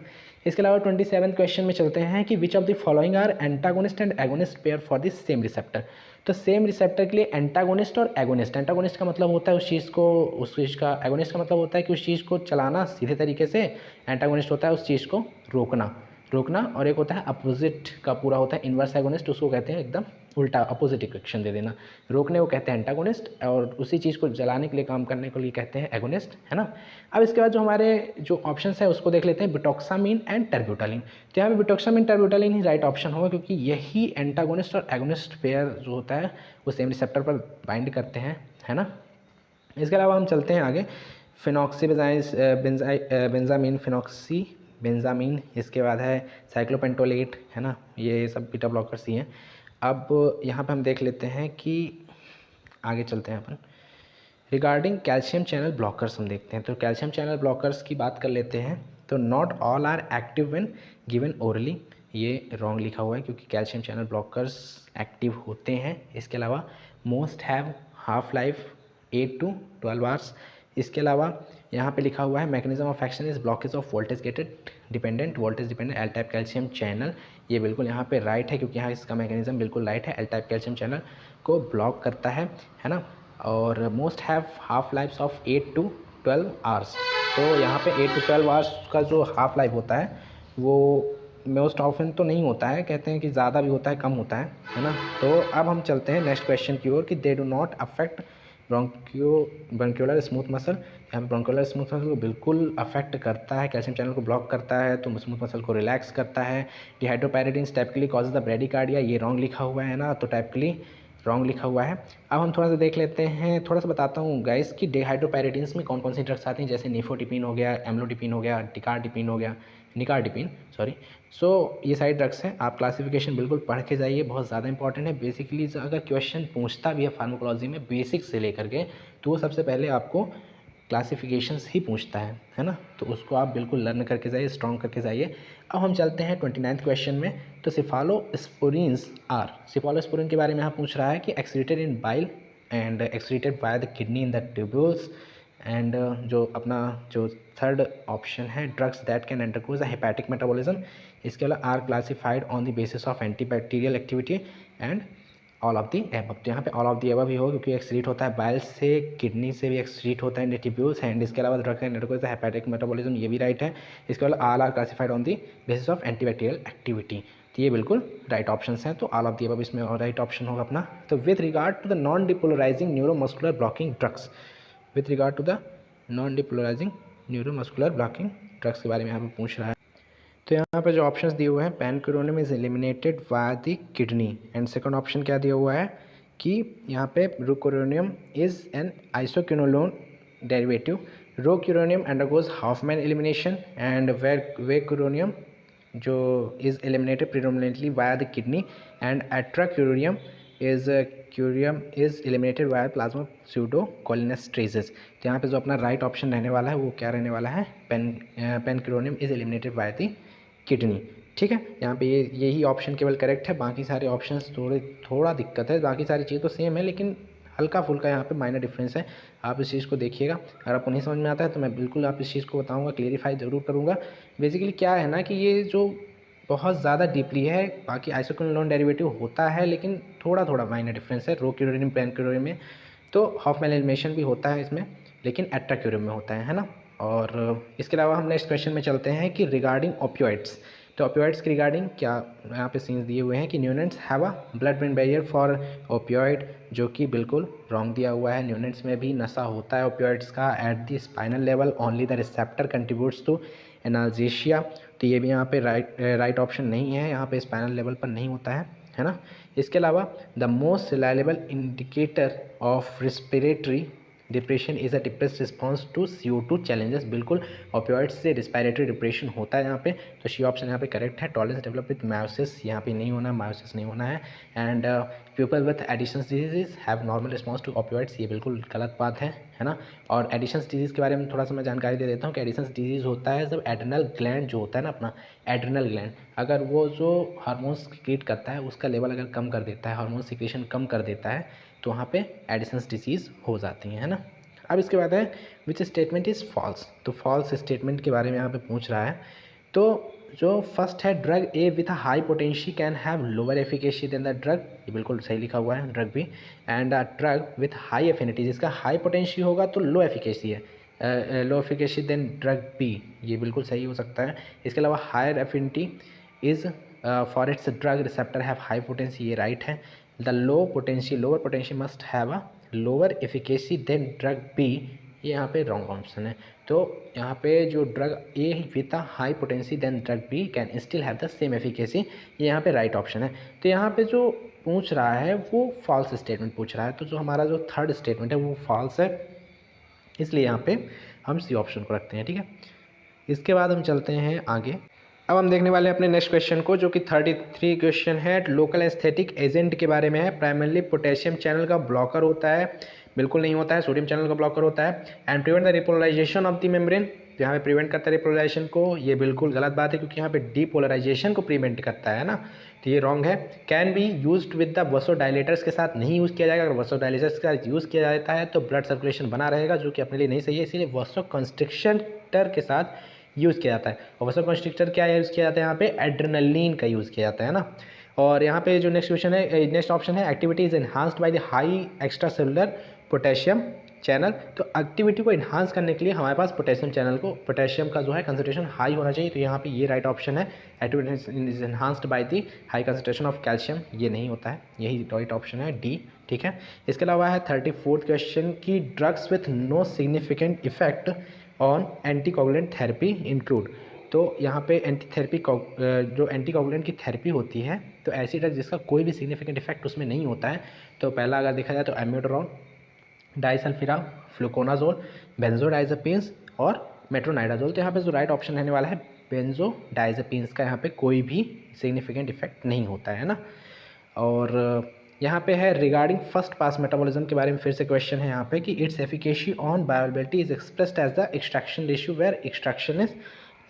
इसके अलावा 27 क्वेश्चन में चलते हैं कि which of the following are antagonist and agonist pair for the same receptor. तो सेम रिसेप्टर के लिए एंटागोनिस्ट और एगोनिस्ट, एंटागोनिस्ट का मतलब होता है उस चीज़ को, उस चीज़ का, एगोनिस्ट का मतलब होता है कि उस चीज़ को चलाना सीधे तरीके से, एंटागोनिस्ट होता है उस चीज़ को रोकना, और एक होता है अपोजिट का पूरा होता है इन्वर्स एगोनिस्ट, उसको कहते हैं एकदम उल्टा अपोजिट इक्वेशन दे देना। रोकने को कहते हैं एंटागोनिस्ट और उसी चीज़ को जलाने के लिए काम करने के लिए कहते हैं एगोनिस्ट, है ना। अब इसके बाद जो हमारे जो ऑप्शंस है उसको देख लेते हैं, बिटॉक्सामीन एंड टर्ब्यूटालिन। तो यहाँ पे बिटॉक्सामीन टर्ब्यूटालिन ही राइट ऑप्शन होगा, क्योंकि यही एंटागोनिस्ट और एगोनिस्ट पेयर जो होता है वो सेम रिसेप्टर पर बाइंड करते हैं, है ना। इसके अलावा हम चलते हैं आगे, बेंजामीन फिनॉक्सी बेंजामीन, इसके बाद है साइक्लोपेंटोलेट, है ना, ये सब बीटा ब्लॉकर्स ही हैं। अब यहाँ पे हम देख लेते हैं कि आगे चलते हैं अपन, रिगार्डिंग कैल्शियम चैनल ब्लॉकर्स हम देखते हैं। तो कैल्शियम चैनल ब्लॉकर्स की बात कर लेते हैं। तो not all are active when given orally, ये रॉन्ग लिखा हुआ है, क्योंकि कैल्शियम चैनल ब्लॉकर्स एक्टिव होते हैं। इसके अलावा most have half life 8 to 12 hours. इसके अलावा यहाँ पे लिखा हुआ है mechanism of action is blockage of voltage dependent L type calcium channel, ये बिल्कुल यहाँ पे राइट है, क्योंकि यहाँ इसका मैकेनिज्म बिल्कुल राइट है, एल टाइप कैल्शियम चैनल को ब्लॉक करता है ना। और most have half life of 8 to 12 hours. तो यहाँ पे 8 to 12 आवर्स का जो हाफ लाइफ होता है वो मोस्ट ऑफन तो नहीं होता है, कहते हैं कि ज़्यादा भी होता है कम होता है ना। तो अब हम चलते हैं नेक्स्ट क्वेश्चन की ओर कि they do not affect bronchiolar smooth muscle. यहाँ ब्रोंक्यूलर स्मूथ मसल को बिल्कुल अफेक्ट करता है, कैल्शियम चैनल को ब्लॉक करता है, तो स्मूथ मसल को रिलैक्स करता है। डिहाइड्रोपायरेटिन्स टाइपिकली कॉजेज द ब्रेडिकार्डिया, ये रॉन्ग लिखा हुआ है ना, तो टाइपिकली रॉन्ग लिखा हुआ है। अब हम थोड़ा सा देख लेते हैं, थोड़ा सा बताता हूँ गाइस कि डिहाइड्रोपायरेटिन्स में कौन कौन सी ड्रग्स आती हैं, जैसे निफोटिपिन हो गया, एम्लोडिपिन हो गया, निकार्डिपिन सॉरी। सो ये सारी ड्रग्स हैं। आप क्लासिफिकेशन बिल्कुल पढ़ के जाइए, बहुत ज़्यादा इंपॉर्टेंट है। बेसिकली अगर क्वेश्चन पूछता भी है फार्माकोलॉजी में बेसिक से लेकर के, तो वो सबसे पहले आपको क्लासिफिकेशंस ही पूछता है ना। तो उसको आप बिल्कुल लर्न करके जाइए, स्ट्रॉन्ग करके जाइए। अब हम चलते हैं 29th क्वेश्चन में। तो सिफालोस्पोरिन के बारे में यहाँ पूछ रहा है कि excreted in bile and excreted by the kidney in the tubules. And जो अपना जो थर्ड ऑप्शन है, drugs that can undergo the hepatic metabolism, इसके अलावा are classified on the basis of antibacterial activity and all of the above. तो यहाँ पे all of the above ही हो, क्योंकि एक्सक्रीट होता है बाइल से, किडनी से भी एक्सक्रीट होता है ट्यूब्यूल्स एंड इसके अलावा drug can undergo the hepatic metabolism, ये भी राइट है। इसके अलावा all are classified on the basis of antibacterial activity, तो ये बिल्कुल राइट ऑप्शन हैं। तो ऑल ऑफ दी अबव इसमें राइट ऑप्शन होगा अपना। तो with regard to the non depolarizing neuromuscular blocking drugs, with regard to the non depolarizing neuromuscular blocking drugs के बारे में यहाँ पर पूछ रहा है। तो यहाँ पे जो ऑप्शंस दिए हुए हैं, pancuronium is eliminated via the kidney, and second option क्या दिया हुआ है कि यहाँ पे rocuronium is an isoquinoline derivative, rocuronium undergoes Hofmann elimination, and vecuronium जो is eliminated predominantly via the kidney, and atracurium is eliminated via plasma pseudocholinesterases. तो यहाँ पे जो अपना राइट ऑप्शन रहने वाला है वो क्या रहने वाला है, pancuronium is eliminated via the kidney. ठीक है, यहाँ पे यही ऑप्शन केवल करेक्ट है, बाकी सारे ऑप्शंस थोड़ा दिक्कत है, बाकी सारी चीज़ तो सेम है लेकिन हल्का फुल्का यहाँ पे माइनर डिफरेंस है। आप इस चीज़ को देखिएगा, अगर आपको नहीं समझ में आता है तो मैं बिल्कुल आप इस चीज़ को बताऊँगा, क्लेरिफाई ज़रूर करूँगा। बेसिकली क्या है ना कि ये जो बहुत ज़्यादा डीपली है, बाकी आइसोक्रोनोन डेरिवेटिव होता है लेकिन थोड़ा थोड़ा माइनर डिफरेंस है रोक्यूरेनिन पैनक्यूरेनिन में, तो हॉफमैन एलिमिनेशन भी होता है इसमें लेकिन एट्राक्यूरियम में होता है ना। और इसके अलावा हम नेक्स्ट क्वेश्चन में चलते हैं कि रिगार्डिंग ओपियोइड्स, तो ओपियोइड्स के रिगार्डिंग क्या यहाँ पे सीन्स दिए हुए हैं कि neonates have a blood brain barrier for opioid, जो कि बिल्कुल रॉन्ग दिया हुआ है। न्यूनेंट्स में भी नशा होता है ओपियोइड्स का at the spinal level, only the receptor contributes to analgesia, तो ये भी यहाँ पे राइट ऑप्शन नहीं है, यहाँ पे स्पाइनल लेवल पर नहीं होता है ना। इसके अलावा the most reliable indicator of respiratory depression is a depress response to CO2 challenges, बिल्कुल ओपियोइड्स से रिस्पायरेटरी डिप्रेशन होता है यहाँ पे, तो सी ऑप्शन यहाँ पे करेक्ट है। टॉलरेंस डेवलप विद मायोसिस, यहाँ पे नहीं होना, मायोसिस नहीं होना है। And people with Addison's disease have normal response to opioids, ये बिल्कुल गलत बात है ना। और एडिशंस डिजीज़ के बारे में थोड़ा सा मैं जानकारी दे देता हूँ कि एडिशंस डिजीज़ होता है जब एड्रिनल ग्लैंड जो होता है ना अपना एड्रिनल ग्लैंड, अगर वो जो हार्मोन्स क्रिएट करता है उसका लेवल अगर कम कर देता है, हार्मोन सिक्रेशन कम कर देता है, तो वहाँ पे एडिशंस डिजीज़ हो जाती है ना। अब इसके बाद है विच स्टेटमेंट इज़ फॉल्स, तो फॉल्स स्टेटमेंट के बारे में यहाँ पे पूछ रहा है। तो जो फर्स्ट है drug A with high potency can have lower efficacy than the drug, ये बिल्कुल सही लिखा हुआ है ड्रग भी। And drug with high affinity, जिसका हाई पोटेंशी होगा तो लो एफिकेसी है, low efficacy than drug B, ये बिल्कुल सही हो सकता है। इसके अलावा higher affinity is for its drug receptor have high potency, ये राइट है। The low potency lower potency must have a lower efficacy than drug B, ये यहाँ पे रॉन्ग ऑप्शन है। तो यहाँ पे जो drug A with a high potency than drug B can still have the same efficacy, ये यहाँ पे राइट ऑप्शन है। तो यहाँ पे जो पूछ रहा है वो फॉल्स स्टेटमेंट पूछ रहा है, तो जो हमारा जो थर्ड स्टेटमेंट है वो फॉल्स है, इसलिए यहाँ पे हम सी ऑप्शन को रखते हैं। ठीक है, इसके बाद हम चलते हैं आगे। अब हम देखने वाले हैं अपने नेक्स्ट क्वेश्चन को, जो कि 33 क्वेश्चन है, लोकल एस्थेटिक एजेंट के बारे में है। प्राइमरली पोटेशियम चैनल का ब्लॉकर होता है, बिल्कुल नहीं होता है, सोडियम चैनल का ब्लॉकर होता है। And prevent the repolarization of the membrane, यहाँ पे प्रिवेंट करता है रिपोलराइजेशन को, ये बिल्कुल गलत बात है क्योंकि यहाँ पे डीपोलराइजेशन को प्रिवेंट करता है ना, तो ये रॉन्ग है। Can be used with the vasodilators के साथ नहीं यूज़ किया जाएगा, अगर वसोडाइलेटर्स का यूज़ किया जाता है तो ब्लड सर्कुलेशन बना रहेगा, जो कि अपने लिए नहीं सही है, इसीलिए वसोकंस्ट्रिक्टर के साथ यूज़ किया जाता है। और वसोकंस्ट्रिक्टर क्या यूज़ किया जाता है यहाँ पे, एड्रेनलिन का यूज़ किया जाता है ना। और यहाँ पे जो नेक्स्ट क्वेश्चन है, नेक्स्ट ऑप्शन है activity is enhanced by the high extra cellular potassium channel, तो एक्टिविटी को इन्हांस करने के लिए हमारे पास पोटेशियम चैनल को, पोटेशियम का जो है कंसंट्रेशन हाई होना चाहिए, तो यहाँ पे ये राइट ऑप्शन है। Activity is enhanced by the high concentration of calcium, ये नहीं होता है, यही राइट ऑप्शन है डी। ठीक है, इसके अलावा है 34th क्वेश्चन की drugs with no significant effect on anticoagulant therapy include, तो यहाँ पे जो एंटीकोगुलेंट की थेरेपी होती है, तो ऐसी ड्रग जिसका कोई भी सिग्निफिकेंट इफेक्ट उसमें नहीं होता है, तो पहला अगर देखा जाए तो एम्योडोरॉन, डाइसल्फिरा, फ्लुकोनाजोल, बेंजोडाइजेपिन्स और मेट्रोनाइडाजोल, तो यहाँ पे जो राइट ऑप्शन रहने वाला है बेंजोडाइजेपिन्स का, यहाँ पे कोई भी सिग्निफिकेंट इफेक्ट नहीं होता है ना। और यहाँ पे है रिगार्डिंग फर्स्ट पास मेटाबॉलिज्म के बारे में फिर से क्वेश्चन है यहाँ पे कि its efficacy on bioavailability is expressed as the extraction ratio where extraction is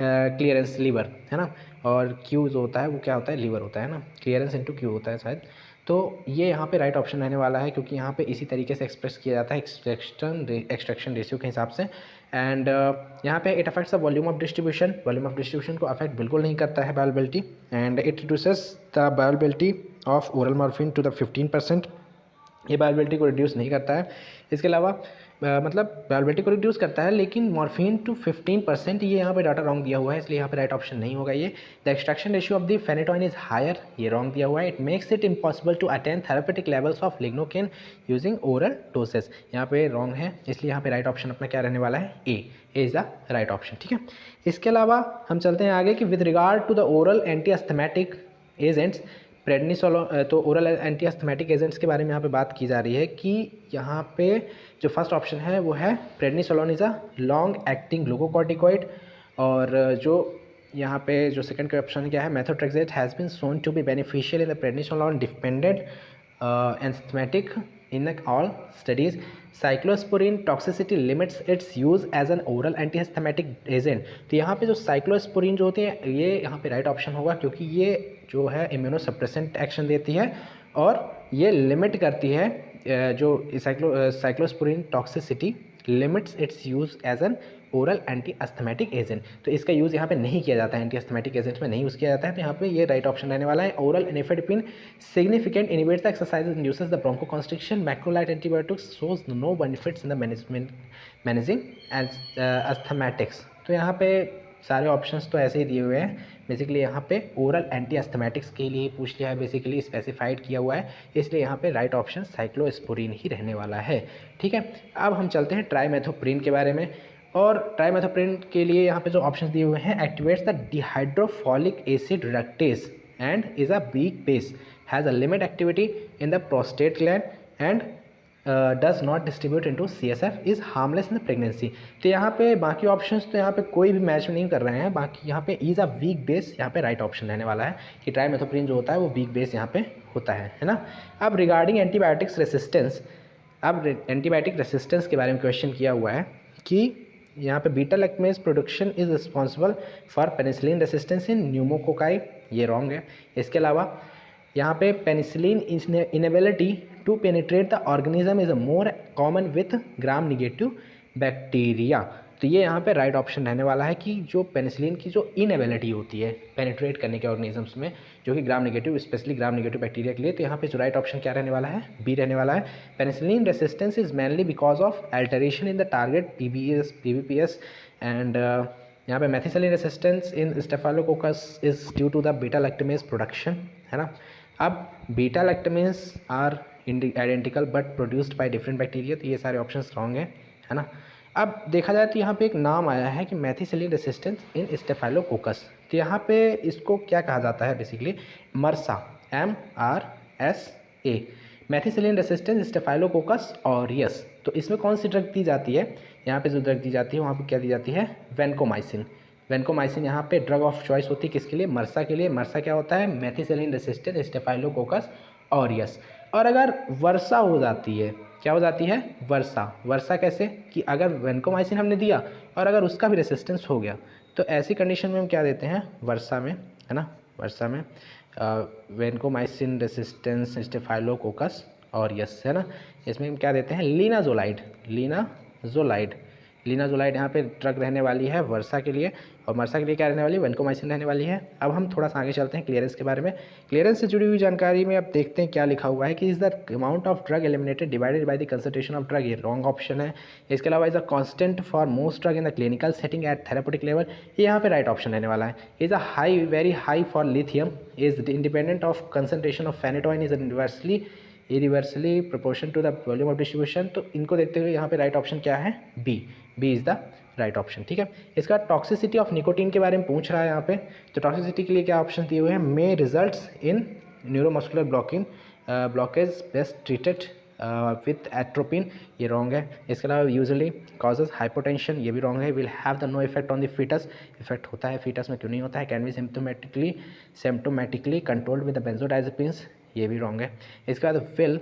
clearance liver, है ना, और क्यू जो होता है वो क्या होता है, लीवर होता है ना, क्लियरेंस इनटू क्यू होता है शायद, तो ये यहाँ पे राइट ऑप्शन रहने वाला है क्योंकि यहाँ पे इसी तरीके से एक्सप्रेस किया जाता है एक्सट्रैक्शन रेशियो के हिसाब से। एंड यहाँ पे it affects the volume of distribution को अफेक्ट बिल्कुल नहीं करता है bioavailability. And it reduces the bioavailability of oral morphine to the 15%, ये बायोअवेलेबिलिटी को रिड्यूस नहीं करता है। इसके अलावा मतलब बायोअवेलेबिलिटी को रिड्यूस करता है लेकिन मॉर्फिन टू 15%, ये यहाँ पे डाटा रॉन्ग दिया हुआ है, इसलिए यहाँ पे राइट ऑप्शन नहीं होगा ये। The extraction ratio of the phenytoin is higher, ये रॉन्ग दिया हुआ है। It makes it impossible to attain therapeutic levels of lignocaine using oral doses, यहाँ पे रॉन्ग है, इसलिए यहाँ पे राइट ऑप्शन अपना क्या रहने वाला है, A is the right option. ठीक है, इसके अलावा हम चलते हैं आगे कि with regard to the oral anti asthmatic agents prednisolone, तो ओरल एंटी अस्थमेटिक एजेंट्स के बारे में यहाँ पे बात की जा रही है कि यहाँ पे जो फर्स्ट ऑप्शन है वो है prednisolone is a long acting glucocorticoid, और जो यहाँ पे जो सेकंड का ऑप्शन क्या है, methotrexate has been shown to be beneficial in the prednisolone dependent asthmatic in all studies, cyclosporine toxicity limits its use as an oral antihistaminic agent. तो यहाँ पे जो साइक्लोस्पोरिन जो होती है ये यहाँ पे राइट ऑप्शन होगा, क्योंकि ये जो है इम्यूनोसप्रेसेंट एक्शन देती है और ये लिमिट करती है जो cyclosporine toxicity limits its use as an oral anti asthmatic agent. तो इसका यूज़ यहाँ पे नहीं किया जाता है, एंटी अस्थमेटिक एजेंट्स में नहीं यूज़ किया जाता है। तो यहाँ पे ये राइट ऑप्शन रहने वाला है। Oral nifedipine significant inhibits the exercise induces the bronchoconstriction. Macrolide antibiotics shows no benefits in the managing asthmatics. तो यहाँ पे सारे ऑप्शंस तो ऐसे ही दिए हुए हैं। बेसिकली यहाँ पे ओरल एंटी अस्थमेटिक्स के लिए पूछ लिया है, बेसिकली स्पेसिफाइड किया हुआ है, इसलिए यहाँ पे राइट ऑप्शन साइक्लोस्पोरिन ही रहने वाला है। ठीक है, अब हम चलते हैं ट्राइमेथोप्रिन के बारे में। और ट्राइमेथोप्रिन के लिए यहाँ पे जो ऑप्शंस दिए हुए हैं, activates the dihydrofolic acid reductase and is a weak base, has a limit activity in the prostate gland and does not distribute into CSF, is harmless in the pregnancy. तो यहाँ पे बाकी ऑप्शंस तो यहाँ पे कोई भी मैच नहीं कर रहे हैं। बाकी यहाँ पे इज़ अ वीक बेस यहाँ पे राइट ऑप्शन रहने वाला है कि ट्राइमेथोप्रिन जो होता है वो वीक बेस यहाँ पे होता है ना। अब रिगार्डिंग एंटीबायोटिक्स रेसिस्टेंस, अब एंटीबायोटिक रेसिस्टेंस के बारे में क्वेश्चन किया हुआ है कि यहाँ पे beta lactamase production is responsible for penicillin resistance in pneumococci, ये रॉन्ग है। इसके अलावा यहाँ पे penicillin inability to penetrate the organism is more common with gram negative bacteria. तो ये यहाँ पे राइट ऑप्शन रहने वाला है कि जो पेनिसिलिन की जो इनेबिलिटी होती है पेनिट्रेट करने के ऑर्गेनिजम्स में, जो कि ग्राम निगेटिव, स्पेशली ग्राम निगेटिव बैक्टीरिया के लिए, तो यहाँ पे जो राइट ऑप्शन क्या रहने वाला है, बी रहने वाला है। Penicillin resistance is mainly because of alteration in the target PBPS and यहाँ पे methicillin resistance in staphylococcus is due to the beta lactamase production, है ना। अब beta lactamase are identical but produced by different bacteria, तो ये सारे options wrong है ना। अब देखा जाए तो यहाँ पे एक नाम आया है कि मेथिसिलिन रेसिस्टेंस इन स्टेफाइलोकोकस, तो यहाँ पे इसको क्या कहा जाता है, basically मरसा, MRSA, methicillin resistance staphylococcus aureus. तो इसमें कौन सी ड्रग दी जाती है, यहाँ पे जो ड्रग दी जाती है वहाँ पे क्या दी जाती है, वैनकोमाइसिन। वैनकोमाइसिन यहाँ पे ड्रग ऑफ चॉइस होती है किसके लिए, मरसा के लिए। मरसा क्या होता है, मेथिसिलिन रेसिस्टेंट स्टेफाइलोकोकस ऑरियस। और अगर वर्षा हो जाती है, क्या हो जाती है, वर्षा। वर्षा कैसे कि अगर वैनकोमाइसिन हमने दिया और अगर उसका भी रेसिस्टेंस हो गया, तो ऐसी कंडीशन में हम क्या देते हैं, वर्षा में, है ना, वर्षा में वैनकोमाइसिन रेसिस्टेंस स्टेफाइलोकोकस ऑरियस, है ना। इसमें हम क्या देते हैं, लीनाजोलाइड। लीनाजोलाइड यहाँ पे ड्रग रहने वाली है वर्षा के लिए, और मरसा के लिए क्या रहने वाली है, वैनकोमाइसिन रहने वाली है। अब हम थोड़ा सा आगे चलते हैं क्लियरेंस के बारे में। क्लियरेंस से जुड़ी हुई जानकारी में अब देखते हैं क्या लिखा हुआ है कि is the amount of drug eliminated divided by the concentration of drug, ये रॉन्ग ऑप्शन है। इसके अलावा is a constant for most drug in the clinical setting at therapeutic level, ये यहाँ पे राइट ऑप्शन रहने वाला है। Is a high, very high for lithium, is independent of concentration of phenytoin, is inversely proportion to the volume of distribution. तो इनको देखते हुए यहाँ पे राइट ऑप्शन क्या है, B is the right option. ठीक है, इसका टॉक्सिसिटी ऑफ निकोटीन के बारे में पूछ रहा है यहाँ पे। तो टॉक्सिसिटी के लिए क्या ऑप्शन दिए हुए हैं, may results in neuromuscular blockade best treated with atropine, ये रॉन्ग है। इसके अलावा यूजुअली कॉजेज हाइपोटेंशन, ये भी रॉन्ग है। Will have the no effect on the foetus, effect होता है फीटस में, क्यों नहीं होता है। Can be symptomatically controlled with the benzodiazepines, ये भी रॉन्ग है। इसके बाद विल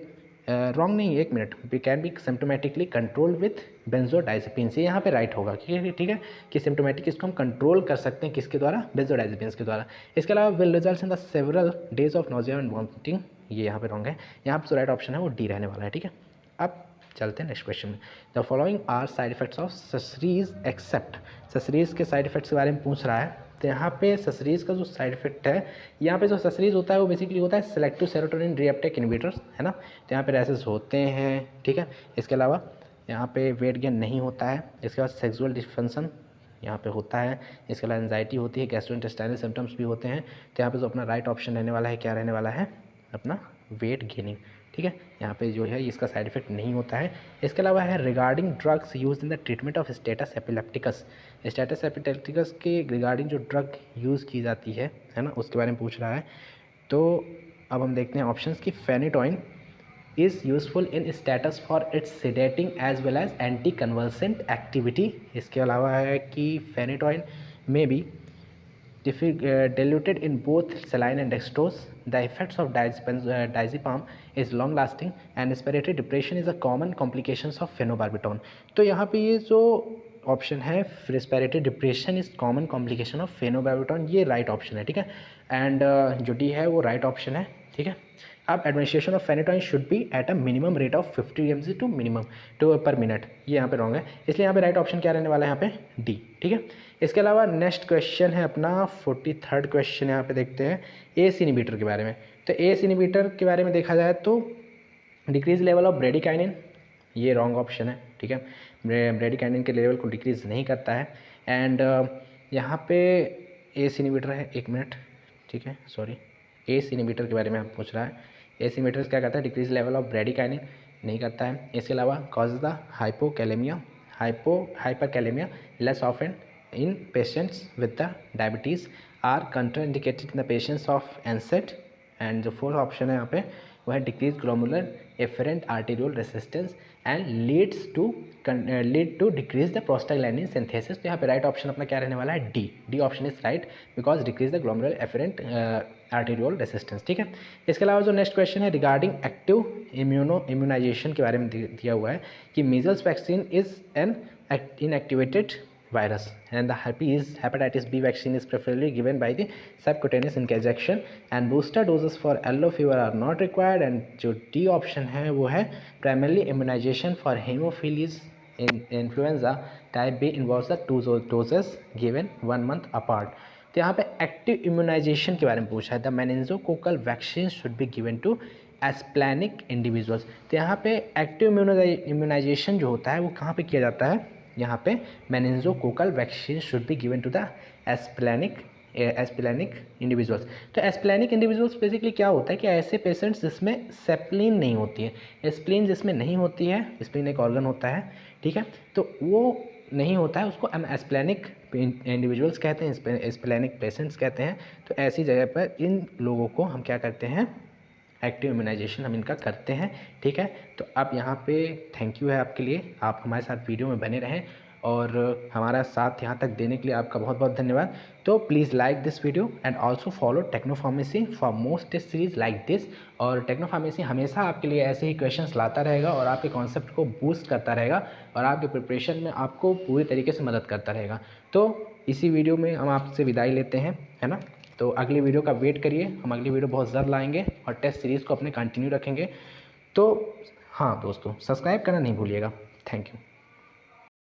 रॉन्ग नहीं, एक minute, can be symptomatically controlled with benzodiazepines, ये यहाँ पे राइट होगा। ठीक है कि सिम्टोमेटिक इसको हम कंट्रोल कर सकते हैं किसके द्वारा, बेंजोडाइजेपिन्स के द्वारा। इसके अलावा will result in the several days of nausea and vomiting, ये यहाँ पे रॉन्ग है। यहाँ पे जो राइट ऑप्शन है वो डी रहने वाला है। ठीक है, अब चलते हैं नेक्स्ट क्वेश्चन में। The following are side effects of SSRIs except, SSRIs के साइड इफेक्ट्स के बारे में पूछ रहा है। तो यहाँ पे ससरीज का जो साइड इफेक्ट है, यहाँ पे जो ससरीज होता है वो बेसिकली होता है सेलेक्टिव सेरोटोनिन रीअपटेक इनहिबिटर्स, है ना। तो यहाँ पे रैसेस होते हैं। ठीक है, इसके अलावा यहाँ पे वेट गेन नहीं होता है। इसके बाद सेक्सुअल डिसफंक्शन यहाँ पे होता है। इसके अलावा एंजाइटी होती है, गैस्ट्रोइंटेस्टाइनल सिम्टम्स भी होते हैं। तो यहाँ पे जो अपना राइट ऑप्शन रहने वाला है, क्या रहने वाला है, अपना वेट गेनिंग। ठीक है, यहाँ पे जो है इसका साइड इफेक्ट नहीं होता है। इसके अलावा है regarding drugs use in the treatment of status epilepticus, status epilepticus के रिगार्डिंग जो ड्रग यूज़ की जाती है ना, उसके बारे में पूछ रहा है। तो अब हम देखते हैं ऑप्शंस की। Phenytoin is useful in status for its sedating as well as anti convulsant activity. इसके अलावा है कि phenytoin may be diluted in both saline and dextrose, the effects of diazepam is long lasting and respiratory depression is a common complications of phenobarbitone. तो यहाँ पे ये जो option है respiratory depression is common complication of phenobarbitone, ये right option है, ठीक है। एंड जो डी है वो राइट ऑप्शन है, ठीक है। अब administration of phenytoin should be at a minimum rate of 50 mg to minimum to per minute, ये यहाँ पे रॉन्ग है, इसलिए यहाँ पे राइट ऑप्शन क्या रहने वाला है यहाँ पे डी, ठीक है। इसके अलावा नेक्स्ट क्वेश्चन है अपना 43rd क्वेश्चन, यहाँ पे देखते हैं एस इनहिबिटर के बारे में। तो एस इनहिबिटर के बारे में देखा जाए तो डिक्रीज लेवल ऑफ ब्रेडिकाइनिन, ये रॉन्ग ऑप्शन है, ठीक है। ब्रेडिकाइनिन के लेवल को डिक्रीज नहीं करता है। एंड यहाँ पे एस इनहिबिटर है, एक मिनट, ठीक है, सॉरी, एस इनहिबिटर के बारे में आप पूछ रहा है। एस इनहिबिटर क्या करता है, डिक्रीज लेवल ऑफ ब्रेडिकाइनिन नहीं करता है। इसके अलावा cause the hyperkalemia less often in patients with the diabetes, are contraindicated in the patients of एनसेट। एंड जो फोर्थ ऑप्शन है यहाँ पे वो है decrease glomerular efferent arterial resistance and lead to decrease the prostaglandin synthesis. तो यहाँ पे राइट ऑप्शन अपना क्या रहने वाला है, D option is right because decrease the glomerular efferent arterial resistance, ठीक है। इसके अलावा जो नेक्स्ट क्वेश्चन है रिगार्डिंग एक्टिव इम्यूनाइजेशन के बारे में दिया हुआ है कि measles vaccine is an inactivated virus and the hepatitis B vaccine is preferably given by the subcutaneous injection and booster doses for yellow fever are not required। and जो D option है वो है primarily immunization for hemophilus influenza type B involves the two doses given 1 month apart। तो यहाँ पे active immunization के बारे में पूछा है, the meningococcal vaccine should be given to asplenic individuals. तो यहाँ पे एक्टिव इम्यूनाइजेशन जो होता है वो कहाँ पे किया जाता है, यहाँ पे meningococcal vaccine should be given to the asplenic individuals. तो एस्प्लेनिक इंडिविजुअल्स बेसिकली क्या होता है कि ऐसे पेशेंट्स जिसमें सेप्लिन नहीं होती है, स्प्लीन जिसमें नहीं होती है, स्प्लीन एक ऑर्गन होता है, ठीक है, तो वो नहीं होता है, उसको हम एस्प्लेनिक इंडिविजुअल्स कहते हैं, एस्प्लेनिक पेशेंट्स कहते हैं। तो ऐसी जगह पर इन लोगों को हम क्या करते हैं, एक्टिव इम्यूनाइजेशन हम इनका करते हैं, ठीक है। तो अब यहाँ पे थैंक यू है आपके लिए, आप हमारे साथ वीडियो में बने रहें और हमारा साथ यहाँ तक देने के लिए आपका बहुत बहुत धन्यवाद। तो please like this video and also follow Techno Pharmacy for most test series like this. और टेक्नो फार्मेसी हमेशा आपके लिए ऐसे ही क्वेश्चंस लाता रहेगा और आपके कॉन्सेप्ट को बूस्ट करता रहेगा और आपके प्रिपरेशन में आपको पूरी तरीके से मदद करता रहेगा। तो इसी वीडियो में हम आपसे विदाई लेते हैं, है ना। तो अगली वीडियो का वेट करिए, हम अगली वीडियो बहुत जल्द लाएंगे और टेस्ट सीरीज़ को अपने कंटिन्यू रखेंगे। तो हाँ दोस्तों, सब्सक्राइब करना नहीं भूलिएगा। Thank you.